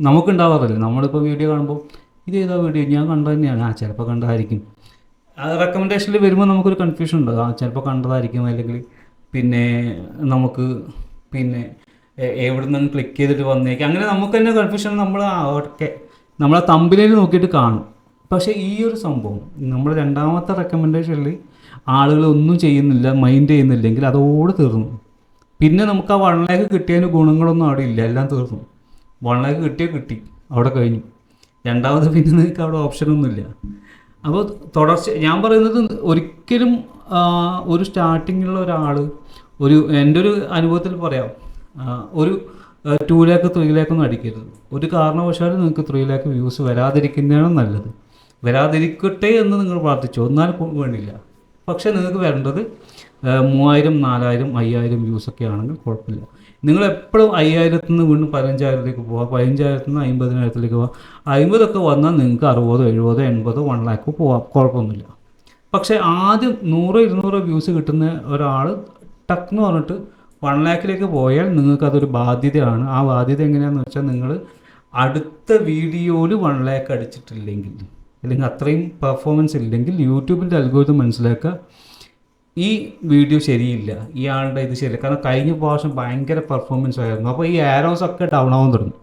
നമുക്കുണ്ടാവാറില്ല. നമ്മളിപ്പോൾ വീഡിയോ കാണുമ്പോൾ ഇതേതാ വീഡിയോ, ഞാൻ കണ്ടത് തന്നെയാണ്, ചിലപ്പോൾ കണ്ടതായിരിക്കും. റെക്കമെൻഡേഷനിൽ വരുമ്പോൾ നമുക്കൊരു കൺഫ്യൂഷൻ ഉണ്ടാകും, ചിലപ്പോൾ കണ്ടതായിരിക്കും, അല്ലെങ്കിൽ പിന്നെ നമുക്ക് പിന്നെ എവിടെ നിന്ന് ക്ലിക്ക് ചെയ്തിട്ട് വന്നേക്കും, അങ്ങനെ നമുക്ക് തന്നെ കൺഫ്യൂഷൻ. നമ്മളെ തമ്പിലേൽ നോക്കിയിട്ട് കാണും. പക്ഷേ ഈ ഒരു സംഭവം നമ്മൾ രണ്ടാമത്തെ റെക്കമെൻഡേഷനിൽ ആളുകൾ ഒന്നും ചെയ്യുന്നില്ല, മൈൻഡ് ചെയ്യുന്നില്ലെങ്കിൽ അതോട് തീർന്നു. പിന്നെ നമുക്ക് ആ 1 lakh കിട്ടിയതിന് ഗുണങ്ങളൊന്നും അവിടെ ഇല്ല, എല്ലാം തീർന്നു. 1 lakh കിട്ടി, അവിടെ കഴിഞ്ഞു. രണ്ടാമത് പിന്നെ നിങ്ങൾക്ക് അവിടെ ഓപ്ഷനൊന്നുമില്ല. അപ്പോൾ ഞാൻ പറയുന്നത് ഒരിക്കലും ഒരു സ്റ്റാർട്ടിങ്ങിലുള്ള ഒരാൾ എൻ്റെ ഒരു അനുഭവത്തിൽ പറയാം, ഒരു 2 lakh 3 lakh ഒന്നും അടിക്കരുത്. ഒരു കാരണവശാലും നിങ്ങൾക്ക് 3 lakh വ്യൂസ് വരാതിരിക്കുന്നതാണ് നല്ലത്. വരാതിരിക്കട്ടെ എന്ന് നിങ്ങൾ പ്രാർത്ഥിച്ചു, എന്നാലും വേണ്ടില്ല. പക്ഷേ നിങ്ങൾക്ക് വരേണ്ടത് 3000 4000 5000 വ്യൂസൊക്കെ ആണെങ്കിൽ കുഴപ്പമില്ല. നിങ്ങളെപ്പോഴും 5000 നിന്ന് വീണ്ടും 15,000 പോവാം, 15,000 നിന്ന് 50,000 പോവാം. 50 വന്നാൽ നിങ്ങൾക്ക് 60 70 80 1 lakh പോവാം, കുഴപ്പമൊന്നുമില്ല. പക്ഷേ ആദ്യം 100 200 വ്യൂസ് കിട്ടുന്ന ഒരാൾ ടക്ക് പറഞ്ഞിട്ട് 1 lakh പോയാൽ നിങ്ങൾക്കതൊരു ബാധ്യതയാണ്. ആ ബാധ്യത എങ്ങനെയാണെന്ന് വെച്ചാൽ നിങ്ങൾ അടുത്ത വീഡിയോയിൽ 1 lakh അടിച്ചിട്ടില്ലെങ്കിൽ, അല്ലെങ്കിൽ അത്രയും പെർഫോമൻസ് ഇല്ലെങ്കിൽ യൂട്യൂബിൻ്റെ അൽഗോരിതം മനസ്സിലാക്കുക ഈ വീഡിയോ ശരിയില്ല, ഇയാളുടെ ഇത് ശരിയില്ല. കാരണം കഴിഞ്ഞ പ്രാവശ്യം ഭയങ്കര പെർഫോമൻസ് ആയിരുന്നു. അപ്പോൾ ഈ ആരോസൊക്കെ ഡൗൺ ആവാൻ തുടങ്ങും,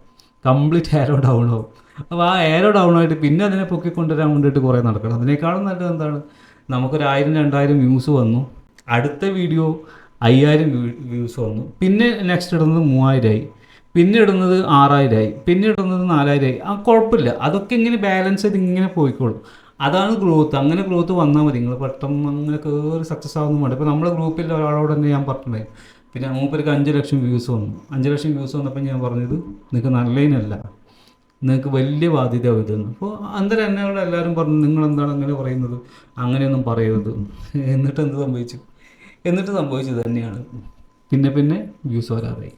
കംപ്ലീറ്റ് ആരോ ഡൗൺ ആവും. അപ്പോൾ ആ ആരോ ഡൗൺ ആയിട്ട് പിന്നെ അതിനെ പൊക്കിക്കൊണ്ടുവരാൻ വേണ്ടിയിട്ട് കുറേ നടക്കണം. അതിനേക്കാളും നല്ലത് എന്താണ്, നമുക്കൊരു 1000 2000 വ്യൂസ് വന്നു, അടുത്ത വീഡിയോ 5000 വ്യൂസ് വന്നു, പിന്നെ നെക്സ്റ്റ് ഇടുന്നത് 3000 ആയി, പിന്നെ ഇടുന്നത് 6000 ആയി, പിന്നെ ഇടുന്നത് 4000 ആയി. ആ കുഴപ്പമില്ല, അതൊക്കെ ഇങ്ങനെ ബാലൻസ് ചെയ്ത് ഇങ്ങനെ പോയിക്കോളും. അതാണ് ഗ്രോത്ത്. അങ്ങനെ ഗ്രോത്ത് വന്നാൽ മതി. നിങ്ങൾ പെട്ടെന്ന് അങ്ങനെ കയറി സക്സസ് ആവുന്നു വേണ്ട. ഇപ്പോൾ നമ്മുടെ ഗ്രൂപ്പിൽ ഒരാളോട് തന്നെ ഞാൻ പറഞ്ഞിട്ടുണ്ടായി, പിന്നെ മൂപ്പർക്ക് 5 ലക്ഷം വ്യൂസ് വന്നു. 5 ലക്ഷം വ്യൂസ് വന്നപ്പോൾ ഞാൻ പറഞ്ഞത് നിങ്ങൾക്ക് നല്ലതിനല്ല, നിങ്ങൾക്ക് വലിയ ബാധ്യതയാവും ഇതെന്ന്. അപ്പോൾ അന്നേരം എന്നോട് എല്ലാവരും പറഞ്ഞു നിങ്ങളെന്താണ് അങ്ങനെ പറയുന്നത്, അങ്ങനെയൊന്നും പറയരുത്. എന്നിട്ട് എന്ത് സംഭവിച്ചു? എന്നിട്ട് സംഭവിച്ചത് തന്നെയാണ്, പിന്നെ പിന്നെ വ്യൂസ് വരാതായി.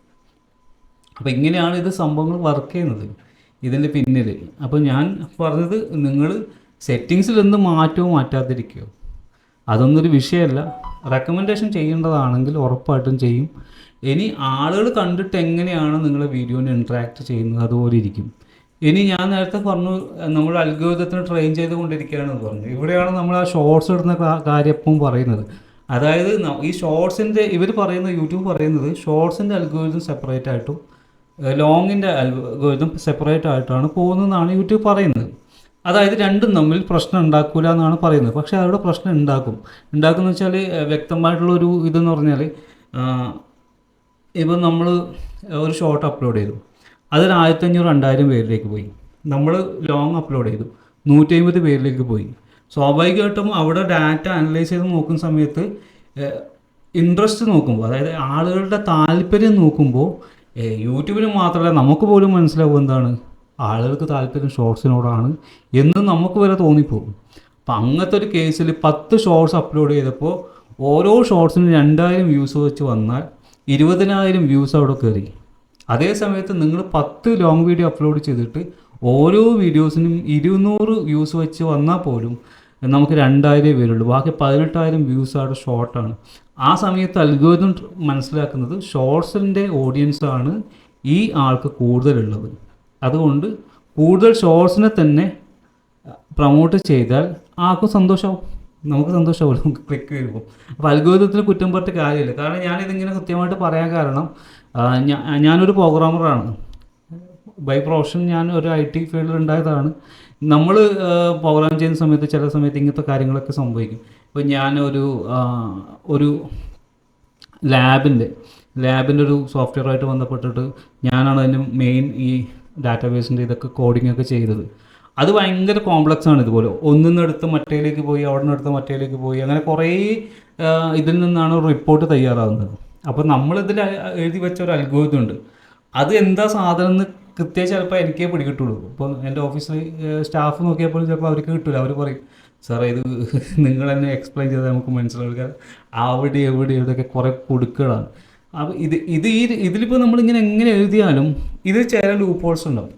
അപ്പോൾ ഇങ്ങനെയാണ് ഇത് സംഭവങ്ങൾ വർക്ക് ചെയ്യുന്നത് ഇതിൻ്റെ പിന്നിൽ. അപ്പോൾ ഞാൻ പറഞ്ഞത് നിങ്ങൾ സെറ്റിങ്സിലൊന്നും മാറ്റവും മാറ്റാതിരിക്കുകയോ, അതൊന്നൊരു വിഷയമല്ല. റെക്കമെൻഡേഷൻ ചെയ്യേണ്ടതാണെങ്കിൽ ഉറപ്പായിട്ടും ചെയ്യും. ഇനി ആളുകൾ കണ്ടിട്ട് എങ്ങനെയാണ് നിങ്ങളെ വീഡിയോനെ ഇൻട്രാക്ട് ചെയ്യുന്നത് അതുപോലെ ഇരിക്കും. ഇനി ഞാൻ നേരത്തെ പറഞ്ഞു നമ്മൾ അൽഗോരിതത്തിന് ട്രെയിൻ ചെയ്തുകൊണ്ടിരിക്കുകയാണെന്ന് പറഞ്ഞു. ഇവിടെയാണ് നമ്മൾ ആ ഷോർട്സ് ഇടുന്ന കാര്യം എപ്പം പറയുന്നത്. അതായത് ഈ ഷോർട്സിൻ്റെ ഇവർ പറയുന്നത്, യൂട്യൂബ് പറയുന്നത് ഷോർട്സിൻ്റെ അൽഗോരിതം സെപ്പറേറ്റ് ആയിട്ടും ലോങ്ങിൻ്റെ അൽഗോരിതം സെപ്പറേറ്റ് ആയിട്ടാണ് പോകുന്നതെന്നാണ് യൂട്യൂബ് പറയുന്നത്. അതായത് രണ്ടും തമ്മിൽ പ്രശ്നം ഉണ്ടാക്കില്ല എന്നാണ് പറയുന്നത്. പക്ഷേ അവരുടെ പ്രശ്നം ഉണ്ടാക്കുന്ന വെച്ചാൽ വ്യക്തമായിട്ടുള്ളൊരു ഇതെന്ന് പറഞ്ഞാൽ, ഇപ്പം നമ്മൾ ഒരു ഷോർട്ട് അപ്ലോഡ് ചെയ്തു, അതിൽ 1500-2000 പേരിലേക്ക് പോയി. നമ്മൾ ലോങ് അപ്ലോഡ് ചെയ്തു, 150 പേരിലേക്ക് പോയി. സ്വാഭാവികമായിട്ടും അവിടെ ഡാറ്റ അനലൈസ് ചെയ്ത് നോക്കുന്ന സമയത്ത് ഇൻട്രസ്റ്റ് നോക്കുമ്പോൾ, അതായത് ആളുകളുടെ താല്പര്യം നോക്കുമ്പോൾ, യൂട്യൂബിന് മാത്രമല്ല നമുക്ക് പോലും മനസ്സിലാവും എന്താണ് ആളുകൾക്ക് താല്പര്യം ഷോർട്സിനോടാണ് എന്ന് നമുക്ക് വരെ തോന്നിപ്പോകും. അപ്പം അങ്ങനത്തെ ഒരു കേസിൽ 10 ഷോർട്സ് അപ്ലോഡ് ചെയ്തപ്പോൾ ഓരോ ഷോർട്സിനും 2000 വ്യൂസ് വെച്ച് വന്നാൽ 20,000 വ്യൂസ് അവിടെ കയറി. അതേ സമയത്ത് നിങ്ങൾ 10 ലോങ് വീഡിയോ അപ്ലോഡ് ചെയ്തിട്ട് ഓരോ വീഡിയോസിനും 200 വ്യൂസ് വെച്ച് വന്നാൽ പോലും നമുക്ക് 2000 പേരുള്ളൂ, ബാക്കി 18,000 വ്യൂസ് അവിടെ ഷോർട്ടാണ്. ആ സമയത്ത് അൽഗോരിതം മനസ്സിലാക്കുന്നത് ഷോർട്സിൻ്റെ ഓഡിയൻസാണ് ഈ ആൾക്ക് കൂടുതലുള്ളത്. അതുകൊണ്ട് കൂടുതൽ ഷോർട്സിനെ തന്നെ പ്രൊമോട്ട് ചെയ്താൽ ആർക്കും സന്തോഷമാവും, നമുക്ക് സന്തോഷമാവും, നമുക്ക് ക്ലിക്ക് വരുമ്പോൾ. അപ്പോൾ അൽഗോരിതത്തിന് കുറ്റം പറഞ്ഞിട്ട് കാര്യമില്ല. കാരണം ഞാനിതിങ്ങനെ കൃത്യമായിട്ട് പറയാൻ കാരണം ഞാനൊരു പ്രോഗ്രാമറാണ് ബൈ പ്രൊഫഷൻ. ഞാൻ ഒരു IT ഫീൽഡിൽ ഉണ്ടായതാണ്. നമ്മൾ പ്രോഗ്രാം ചെയ്യുന്ന സമയത്ത് ചില സമയത്ത് ഇങ്ങനത്തെ കാര്യങ്ങളൊക്കെ സംഭവിക്കും. ഇപ്പോൾ ഒരു ലാബിൻ്റെ ഒരു സോഫ്റ്റ്വെയറായിട്ട് ബന്ധപ്പെട്ടിട്ട് ഞാനാണ് അതിന് മെയിൻ ഈ ഡാറ്റാബേസിൻ്റെ ഇതൊക്കെ കോഡിംഗ് ഒക്കെ ചെയ്തത്. അത് ഭയങ്കര കോംപ്ലക്സ് ആണ്. ഇതുപോലെ ഒന്നിന്നെടുത്ത് മറ്റേലേക്ക് പോയി, അവിടെ നിന്നെടുത്ത് മറ്റേലേക്ക് പോയി, അങ്ങനെ കുറേ ഇതിൽ നിന്നാണ് ഒരു റിപ്പോർട്ട് തയ്യാറാകുന്നത്. അപ്പോൾ നമ്മളിതിൽ എഴുതി വെച്ച ഒരു അൽഗോരിതം ഉണ്ട്. അത് എന്താ സാധനം എന്ന് കൃത്യമായി ചിലപ്പോൾ എനിക്കേ പിടികിട്ടുള്ളൂ. ഇപ്പോൾ എൻ്റെ ഓഫീസിൽ സ്റ്റാഫ് നോക്കിയപ്പോൾ ചിലപ്പോൾ അവർക്ക് കിട്ടില്ല. അവർ പറയും സാറേ ഇത് നിങ്ങൾ തന്നെ എക്സ്പ്ലെയിൻ ചെയ്താൽ നമുക്ക് മനസ്സിലാക്കുക, അവിടെ എവിടെയൊക്കെ കുറേ കൊടുക്കുകയാണ്. അപ്പോൾ ഇതിലിപ്പോൾ നമ്മളിങ്ങനെ എങ്ങനെ എഴുതിയാലും ഇത് ചില ലൂപ്പ് ഹോൾസ് ഉണ്ടാവും.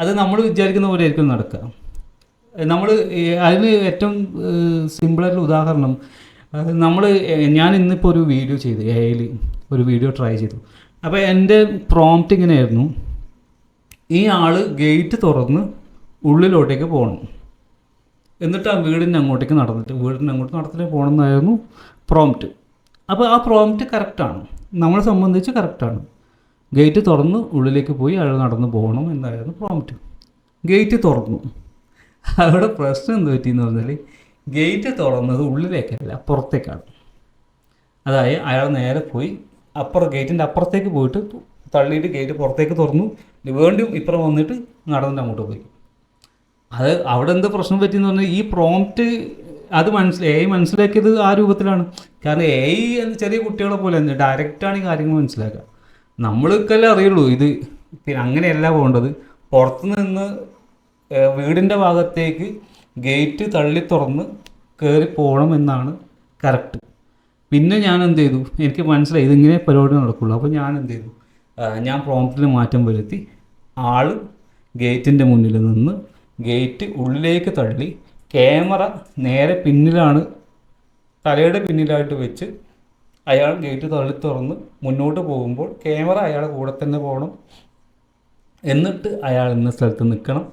അത് നമ്മൾ വിചാരിക്കുന്ന പോലെ ആയിരിക്കും നടക്കുക. നമ്മൾ അതിന് ഏറ്റവും സിമ്പിളായിട്ടുള്ള ഉദാഹരണം, ഞാൻ ഇന്നിപ്പോൾ ഒരു വീഡിയോ ചെയ്തു, AI ഒരു വീഡിയോ ട്രൈ ചെയ്തു. അപ്പോൾ എൻ്റെ പ്രോംപ്റ്റ് ഇങ്ങനെയായിരുന്നു, ഈ ആൾ ഗേറ്റ് തുറന്ന് ഉള്ളിലോട്ടേക്ക് പോകണം, എന്നിട്ട് ആ വീടിൻ്റെ അങ്ങോട്ട് നടത്തിട്ട് പോകണം എന്നായിരുന്നു പ്രോംപ്റ്റ്. അപ്പോൾ ആ പ്രോംപ്റ്റ് കറക്റ്റാണ്, നമ്മളെ സംബന്ധിച്ച് കറക്റ്റാണ്. ഗേറ്റ് തുറന്ന് ഉള്ളിലേക്ക് പോയി അയാൾ നടന്ന് പോകണം എന്നായിരുന്നു പ്രോംപ്റ്റ്. ഗേറ്റ് തുറന്നു. അവിടെ പ്രശ്നം എന്ത് പറ്റിയെന്ന് പറഞ്ഞാൽ ഗേറ്റ് തുറന്നത് ഉള്ളിലേക്കല്ല പുറത്തേക്കാണ്. അതായത് അയാൾ നേരെ പോയി ഗേറ്റിൻ്റെ അപ്പുറത്തേക്ക് പോയിട്ട് തള്ളിയിട്ട് ഗേറ്റ് പുറത്തേക്ക് തുറന്നു, വീണ്ടും ഇപ്പുറം വന്നിട്ട് നടന്നിട്ട് അങ്ങോട്ട് പോയി. അത് അവിടെ എന്ത് പ്രശ്നം പറ്റിയെന്ന് പറഞ്ഞാൽ ഈ പ്രോംപ്റ്റ് അത് AI മനസ്സിലാക്കിയത് ആ രൂപത്തിലാണ്. കാരണം AI ചെറിയ കുട്ടികളെ പോലെ തന്നെ ഡയറക്റ്റാണ് ഈ കാര്യങ്ങൾ മനസ്സിലാക്കുക. നമ്മൾക്കല്ലേ അറിയുള്ളൂ ഇത് പിന്നെ അങ്ങനെയല്ല പോകേണ്ടത്. പുറത്തു നിന്ന് വീടിൻ്റെ ഭാഗത്തേക്ക് ഗേറ്റ് തള്ളി തുറന്ന് കയറി പോകണം എന്നാണ് കറക്റ്റ്. പിന്നെ ഞാൻ എന്ത് ചെയ്തു, എനിക്ക് മനസ്സിലായി ഇതിങ്ങനെ പരിപാടി നടക്കുള്ളൂ. അപ്പോൾ ഞാൻ എന്ത് ചെയ്തു, ഞാൻ പ്രോംപ്റ്റിൽ മാറ്റം വരുത്തി ആൾ ഗേറ്റിൻ്റെ മുന്നിൽ നിന്ന് ഗേറ്റ് ഉള്ളിലേക്ക് തള്ളി ക്യാമറ നേരെ പിന്നിലാണ്, തലയുടെ പിന്നിലായിട്ട് വെച്ച് അയാൾ ഗേറ്റ് തള്ളി തുറന്ന് മുന്നോട്ട് പോകുമ്പോൾ ക്യാമറ അയാളുടെ കൂടെ തന്നെ പോകണം, എന്നിട്ട് അയാൾ ഇന്ന സ്ഥലത്ത് നിൽക്കണം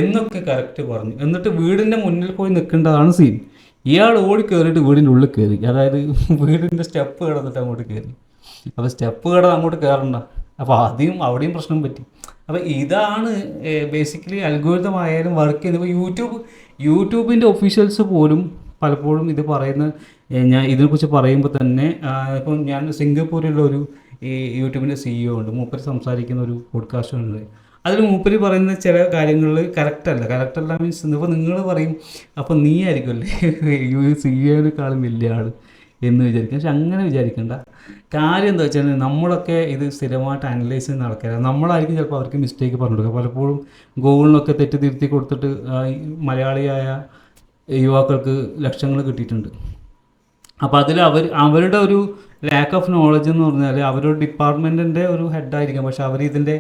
എന്നൊക്കെ കറക്റ്റ് പറഞ്ഞു. എന്നിട്ട് വീടിൻ്റെ മുന്നിൽ പോയി നിൽക്കേണ്ടതാണ് സീൻ. ഇയാൾ ഓടി കയറിയിട്ട് വീടിൻ്റെ ഉള്ളിൽ കയറി, അതായത് വീടിൻ്റെ സ്റ്റെപ്പ് കിടന്നിട്ട് അങ്ങോട്ട് കയറി. അപ്പോൾ സ്റ്റെപ്പ് കിടന്ന് അങ്ങോട്ട് കയറണ്ട, അപ്പോൾ അവിടെയും പ്രശ്നം പറ്റി. അപ്പോൾ ഇതാണ് ബേസിക്കലി അൽഗോരിതം ആയാലും വർക്ക് ചെയ്യുന്നത്. ഇപ്പോൾ യൂട്യൂബിൻ്റെ ഒഫീഷ്യൽസ് പോലും പലപ്പോഴും ഇത് പറയുന്ന, ഞാൻ ഇതിനെക്കുറിച്ച് പറയുമ്പോൾ തന്നെ ഇപ്പം ഞാൻ സിംഗപ്പൂരിലുള്ള ഒരു ഈ യൂട്യൂബിൻ്റെ CEO ഉണ്ട്, മൂപ്പര് സംസാരിക്കുന്ന ഒരു പോഡ്കാസ്റ്റ് ഉണ്ട്. അതിൽ മൂപ്പര് പറയുന്ന ചില കാര്യങ്ങളിൽ കറക്റ്റല്ല മീൻസ് ഇപ്പോൾ നിങ്ങൾ പറയും അപ്പോൾ നീ ആയിരിക്കുമല്ലേ CEO-നെക്കാളും വലിയ ആൾ എന്ന് വിചാരിക്കും. പക്ഷെ അങ്ങനെ വിചാരിക്കേണ്ട. കാര്യം എന്താ വെച്ചാൽ നമ്മളൊക്കെ ഇത് സ്ഥിരമായിട്ട് അനലൈസ് ചെയ്യുന്ന ആൾക്കാരാണ്. നമ്മളായിരിക്കും ചിലപ്പോൾ അവർക്ക് മിസ്റ്റേക്ക് പറഞ്ഞു കൊടുക്കുക. പലപ്പോഴും ഗൂഗിളിനൊക്കെ തെറ്റ് തിരുത്തി കൊടുത്തിട്ട് ഈ മലയാളിയായ യുവാക്കൾക്ക് ലക്ഷങ്ങൾ കിട്ടിയിട്ടുണ്ട്. അപ്പോൾ അതിൽ അവരുടെ ഒരു ലാക്ക് ഓഫ് നോളജ് എന്ന് പറഞ്ഞാൽ അവരുടെ ഡിപ്പാർട്ട്മെൻറ്റിൻ്റെ ഒരു ഹെഡായിരിക്കാം, പക്ഷെ അവർ ഇതിൻ്റെ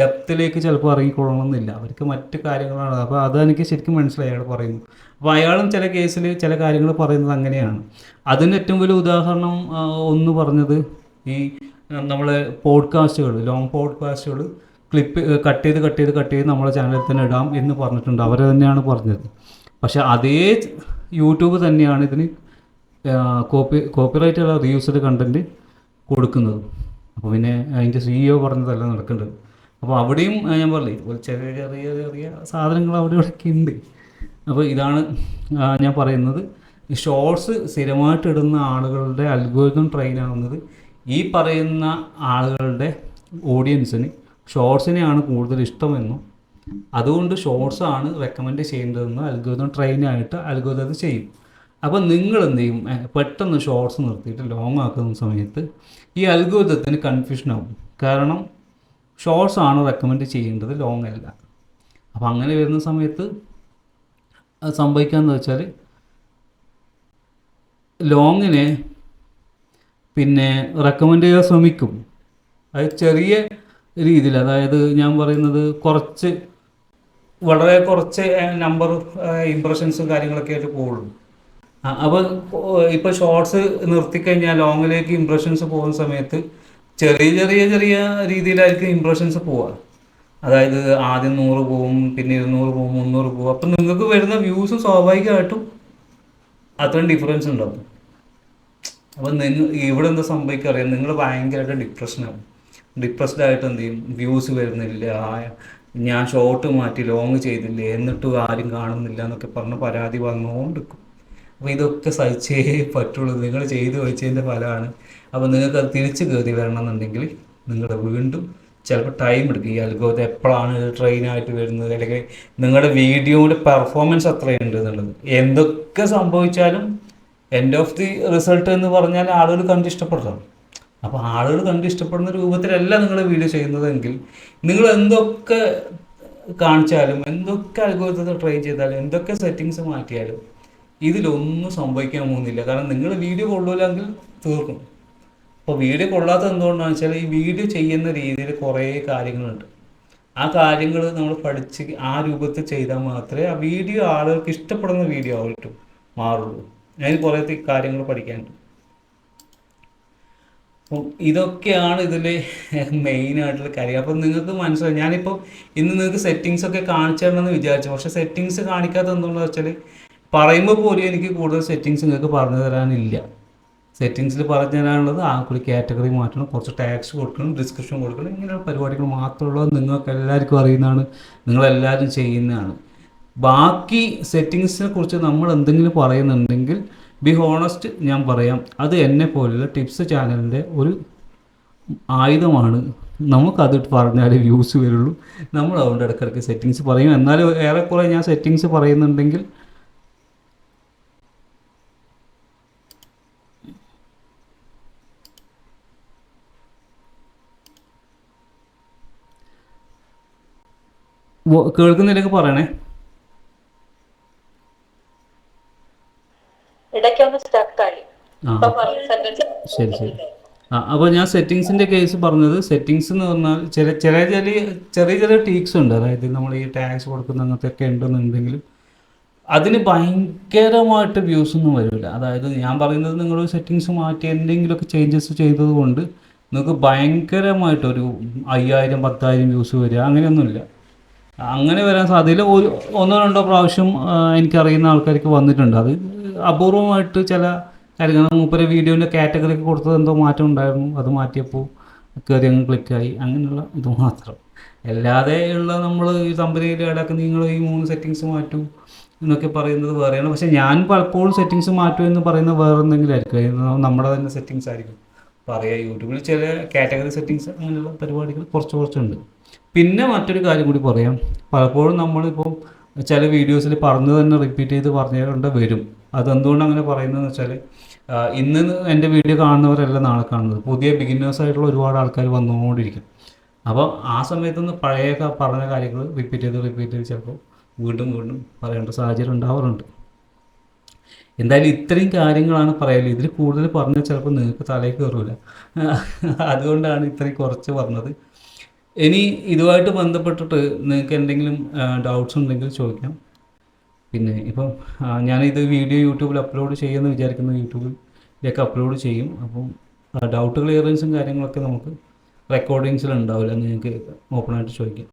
ഡെപ്തിലേക്ക് ചിലപ്പോൾ ഇറങ്ങിക്കൊള്ളണമെന്നില്ല. അവർക്ക് മറ്റ് കാര്യങ്ങളാണ്. അപ്പോൾ അതെനിക്ക് ശരിക്കും മനസ്സിലായി അയാൾ പറയുന്നു. അപ്പോൾ അയാളും ചില കേസിൽ ചില കാര്യങ്ങൾ പറയുന്നത് അങ്ങനെയാണ്. അതിന് ഏറ്റവും വലിയ ഉദാഹരണം ഒന്ന് പറഞ്ഞത് ഈ നമ്മളെ പോഡ്കാസ്റ്റുകൾ, ലോങ് പോഡ്കാസ്റ്റുകൾ ക്ലിപ്പ് കട്ട് ചെയ്ത് നമ്മളെ ചാനലിൽ തന്നെ ഇടാം എന്ന് പറഞ്ഞിട്ടുണ്ട്. അവർ തന്നെയാണ് പറഞ്ഞത്. പക്ഷേ അതേ യൂട്യൂബ് തന്നെയാണ് ഇതിന് കോപ്പിറൈറ്റുള്ള റീയൂസ്ഡ് കണ്ടൻറ്റ് കൊടുക്കുന്നത്. അപ്പോൾ പിന്നെ അതിൻ്റെ CEO പറഞ്ഞതല്ല നടക്കേണ്ടത്. അപ്പോൾ അവിടെയും ഞാൻ പറഞ്ഞില്ലേ ഇതുപോലെ ചെറിയ സാധനങ്ങൾ അവിടെ ഇവിടെയൊക്കെ ഉണ്ട്. അപ്പോൾ ഇതാണ് ഞാൻ പറയുന്നത്. ഈ ഷോർട്സ് സ്ഥിരമായിട്ട് ഇടുന്ന ആളുകളുടെ അൽഗോരിതം ട്രെയിൻ ആവുന്നത് ഈ പറയുന്ന ആളുകളുടെ ഓഡിയൻസിന് ഷോർട്സിനെയാണ് കൂടുതൽ ഇഷ്ടമെന്നും അതുകൊണ്ട് ഷോർട്സാണ് റെക്കമെൻഡ് ചെയ്യേണ്ടതെന്ന് അൽഗോരിതം ട്രെയിനായിട്ട് അൽഗോരിതം ചെയ്യും. അപ്പോൾ നിങ്ങൾ എന്ത് ചെയ്യും, പെട്ടെന്ന് ഷോർട്സ് നിർത്തിയിട്ട് ലോങ് ആക്കുന്ന സമയത്ത് ഈ അൽഗോരിതത്തിന് കൺഫ്യൂഷനാവും. കാരണം ഷോർട്സ് ആണ് റെക്കമെൻഡ് ചെയ്യേണ്ടത്, ലോങ് അല്ല. അപ്പോൾ അങ്ങനെ വരുന്ന സമയത്ത് അത് സംഭവിക്കാമെന്ന് വെച്ചാൽ ലോങ്ങിനെ പിന്നെ റെക്കമെൻഡ് ചെയ്യാൻ ശ്രമിക്കും. അത് ചെറിയ രീതിയിൽ, അതായത് ഞാൻ പറയുന്നത് വളരെ കുറച്ച് നമ്പർ ഇംപ്രഷൻസും കാര്യങ്ങളൊക്കെ ആയിട്ട് പോകുള്ളൂ. അപ്പോൾ ഇപ്പോൾ ഷോർട്സ് നിർത്തിക്കഴിഞ്ഞാൽ ലോങ്ങിലേക്ക് ഇംപ്രഷൻസ് പോകുന്ന സമയത്ത് ചെറിയ രീതിയിലായിരിക്കും ഇംപ്രഷൻസ് പോവുക. അതായത് ആദ്യം 100 പോവും, പിന്നെ 200 പോവും, 300 പോവും. അപ്പം നിങ്ങൾക്ക് വരുന്ന വ്യൂസ് സ്വാഭാവികമായിട്ടും അത്രയും ഡിഫറൻസ് ഉണ്ടാവും. അപ്പം ഇവിടെ എന്താ സംഭവിക്കുക അറിയാം, നിങ്ങൾ ഭയങ്കരമായിട്ട് ഡിപ്രസ്ഡ് ആയിട്ട് എന്ത് ചെയ്യും, വ്യൂസ് വരുന്നില്ല, ഞാൻ ഷോർട്ട് മാറ്റി ലോങ് ചെയ്തില്ലേ എന്നിട്ടും ആരും കാണുന്നില്ല എന്നൊക്കെ പറഞ്ഞ് പരാതി വന്നുകൊണ്ടിരിക്കും. അപ്പോൾ ഇതൊക്കെ സഹിച്ചേ പറ്റുള്ളൂ, നിങ്ങൾ ചെയ്ത് വെച്ചതിൻ്റെ ഫലമാണ്. അപ്പോൾ നിങ്ങൾക്ക് അത് തിരിച്ച് കയറി വരണമെന്നുണ്ടെങ്കിൽ നിങ്ങൾ വീണ്ടും ചിലപ്പോൾ ടൈം എടുക്കും. ഈ അൽഗോരിതം എപ്പോഴാണ് ട്രെയിനായിട്ട് വരുന്നത്, അല്ലെങ്കിൽ നിങ്ങളുടെ വീഡിയോയുടെ പെർഫോമൻസ് അത്രയുണ്ട് എന്നുള്ളത്. എന്തൊക്കെ സംഭവിച്ചാലും എൻഡ് ഓഫ് ദി റിസൾട്ട് എന്ന് പറഞ്ഞാൽ ആളുകൾ കണ്ട് ഇഷ്ടപ്പെടണം. അപ്പോൾ ആളുകൾ കണ്ട് ഇഷ്ടപ്പെടുന്ന രൂപത്തിലല്ല നിങ്ങൾ വീഡിയോ ചെയ്യുന്നതെങ്കിൽ നിങ്ങൾ എന്തൊക്കെ കാണിച്ചാലും, എന്തൊക്കെ അൽഗോരിതം ട്രെയിൻ ചെയ്താലും, എന്തൊക്കെ സെറ്റിങ്സ് മാറ്റിയാലും ഇതിലൊന്നും സംഭവിക്കാൻ പോകുന്നില്ല. കാരണം നിങ്ങൾ വീഡിയോ കൊള്ളൂലെങ്കിൽ തീർക്കും. അപ്പോൾ വീഡിയോ കൊള്ളാത്തത് എന്തുകൊണ്ടാണെന്ന് വെച്ചാൽ ഈ വീഡിയോ ചെയ്യുന്ന രീതിയിൽ കുറേ കാര്യങ്ങളുണ്ട്. ആ കാര്യങ്ങൾ നമ്മൾ പഠിച്ച് ആ രൂപത്തിൽ ചെയ്താൽ മാത്രമേ ആ വീഡിയോ ആളുകൾക്ക് ഇഷ്ടപ്പെടുന്ന വീഡിയോ ആയിട്ട് മാറുള്ളൂ. അതിന് കുറേ കാര്യങ്ങൾ പഠിക്കാനുണ്ട്. അപ്പം ഇതൊക്കെയാണ് ഇതിൽ മെയിനായിട്ടുള്ള കാര്യം. അപ്പം നിങ്ങൾക്ക് മനസ്സിലായി. ഞാനിപ്പോൾ ഇന്ന് നിങ്ങൾക്ക് സെറ്റിങ്സൊക്കെ കാണിച്ചു തരണമെന്ന് വിചാരിച്ചു, പക്ഷേ സെറ്റിങ്സ് കാണിക്കാത്തത് എന്തുകൊണ്ടാണെന്ന് വെച്ചാൽ പറയുമ്പോൾ പോലും എനിക്ക് കൂടുതൽ സെറ്റിങ്സ് നിങ്ങൾക്ക് പറഞ്ഞു തരാനില്ല. സെറ്റിങ്സിൽ പറഞ്ഞു തരാനുള്ളത് ഒരു കാറ്റഗറി മാറ്റണം, കുറച്ച് ടാക്സ് കൊടുക്കണം, ഡിസ്ക്രിപ്ഷൻ കൊടുക്കണം, ഇങ്ങനെയുള്ള പരിപാടികൾ മാത്രമുള്ളത് നിങ്ങൾക്ക് എല്ലാവർക്കും അറിയുന്നതാണ്, നിങ്ങളെല്ലാവരും ചെയ്യുന്നതാണ്. ബാക്കി സെറ്റിങ്സിനെ കുറിച്ച് നമ്മൾ എന്തെങ്കിലും പറയുന്നുണ്ടെങ്കിൽ ബി ഹോണസ്റ്റ് ഞാൻ പറയാം, അത് എന്നെ പോലുള്ള ടിപ്സ് ചാനലിൻ്റെ ഒരു ആയുധമാണ്. നമുക്കത് പറഞ്ഞാൽ വ്യൂസ് വരുള്ളൂ. നമ്മൾ അതുകൊണ്ട് ഇടയ്ക്കിടയ്ക്ക് സെറ്റിങ്സ് പറയും. എന്നാലും ഏറെക്കുറെ ഞാൻ സെറ്റിങ്സ് പറയുന്നുണ്ടെങ്കിൽ കേൾക്കുന്നില്ലെങ്കിൽ പറയണേ. ശരി. അപ്പോൾ ഞാൻ സെറ്റിങ്സിൻ്റെ കേസ് പറഞ്ഞത്, സെറ്റിങ്സ് എന്ന് പറഞ്ഞാൽ ചെറിയ ടീക്സ് ഉണ്ട്. അതായത് നമ്മൾ ഈ ടാക്സ് കൊടുക്കുന്ന അങ്ങനത്തെ ഒക്കെ ഉണ്ടെന്നുണ്ടെങ്കിലും അതിന് ഭയങ്കരമായിട്ട് വ്യൂസ് ഒന്നും വരില്ല. അതായത് ഞാൻ പറയുന്നത് നിങ്ങൾ സെറ്റിങ്സ് മാറ്റി എന്തെങ്കിലുമൊക്കെ ചേഞ്ചസ് ചെയ്തത് കൊണ്ട് നിങ്ങൾക്ക് ഭയങ്കരമായിട്ടൊരു 5000 10,000 വ്യൂസ് വരിക അങ്ങനെയൊന്നുമില്ല. അങ്ങനെ വരാൻ സാധ്യതയില്ല. ഒന്നോ രണ്ടോ പ്രാവശ്യം എനിക്കറിയുന്ന ആൾക്കാർക്ക് വന്നിട്ടുണ്ട്. അത് അപൂർവമായിട്ട് ചില കാര്യങ്ങൾ. മൂപ്പരെ വീഡിയോൻ്റെ കാറ്റഗറിക്ക് കൊടുത്തത് എന്തോ മാറ്റം ഉണ്ടായിരുന്നു, അത് മാറ്റിയപ്പോൾ കയറി അങ്ങ് ക്ലിക്കായി, അങ്ങനെയുള്ള ഇത് മാത്രം. അല്ലാതെ ഉള്ള നമ്മൾ ഈ കമ്പനിയിൽ ഇടയ്ക്ക് നിങ്ങൾ ഈ 3 സെറ്റിങ്സ് മാറ്റൂ എന്നൊക്കെ പറയുന്നത് വേറെയാണ്. പക്ഷേ ഞാൻ പലപ്പോഴും സെറ്റിങ്സ് മാറ്റൂ എന്ന് പറയുന്നത് വേറെ എന്തെങ്കിലും ആയിരിക്കും, നമ്മുടെ തന്നെ സെറ്റിങ്സ് ആയിരിക്കും പറയുക. യൂട്യൂബിൽ ചില കാറ്റഗറി സെറ്റിങ്സ് അങ്ങനെയുള്ള പരിപാടികൾ കുറച്ചുണ്ട്. പിന്നെ മറ്റൊരു കാര്യം കൂടി പറയാം. പലപ്പോഴും നമ്മളിപ്പോൾ ചില വീഡിയോസിൽ പറഞ്ഞു തന്നെ റിപ്പീറ്റ് ചെയ്ത് പറഞ്ഞുകൊണ്ട് വരും. അതെന്തുകൊണ്ട് അങ്ങനെ പറയുന്നതെന്ന് വെച്ചാൽ ഇന്ന് എൻ്റെ വീഡിയോ കാണുന്നവരല്ല നാളെ കാണുന്നത്. പുതിയ ബിഗിന്നേഴ്സ് ആയിട്ടുള്ള ഒരുപാട് ആൾക്കാർ വന്നുകൊണ്ടിരിക്കും. അപ്പോൾ ആ സമയത്തൊന്ന് പഴയ പറഞ്ഞ കാര്യങ്ങൾ റിപ്പീറ്റ് ചെയ്ത് ചിലപ്പോൾ വീണ്ടും വീണ്ടും പറയേണ്ട സാഹചര്യം ഉണ്ടാവാറുണ്ട്. എന്തായാലും ഇത്രയും കാര്യങ്ങളാണ് പറയല്. ഇതിൽ കൂടുതൽ പറഞ്ഞാൽ ചിലപ്പോൾ നിങ്ങൾക്ക് തലയിൽ കയറില്ല. അതുകൊണ്ടാണ് ഇത്രയും കുറച്ച് പറഞ്ഞത്. ഇനി ഇതുമായിട്ട് ബന്ധപ്പെട്ടിട്ട് നിങ്ങൾക്ക് എന്തെങ്കിലും ഡൗട്ട്സ് ഉണ്ടെങ്കിൽ ചോദിക്കാം. പിന്നെ ഇപ്പം ഞാനിത് വീഡിയോ യൂട്യൂബിൽ അപ്ലോഡ് ചെയ്യുമെന്ന് വിചാരിക്കുന്നു. യൂട്യൂബിലേക്ക് അപ്ലോഡ് ചെയ്യും. അപ്പം ഡൗട്ട് ക്ലിയറൻസും കാര്യങ്ങളൊക്കെ നമുക്ക് റെക്കോർഡിങ്സിൽ ഉണ്ടാവില്ല. നിങ്ങൾക്ക് ഓപ്പണായിട്ട് ചോദിക്കാം.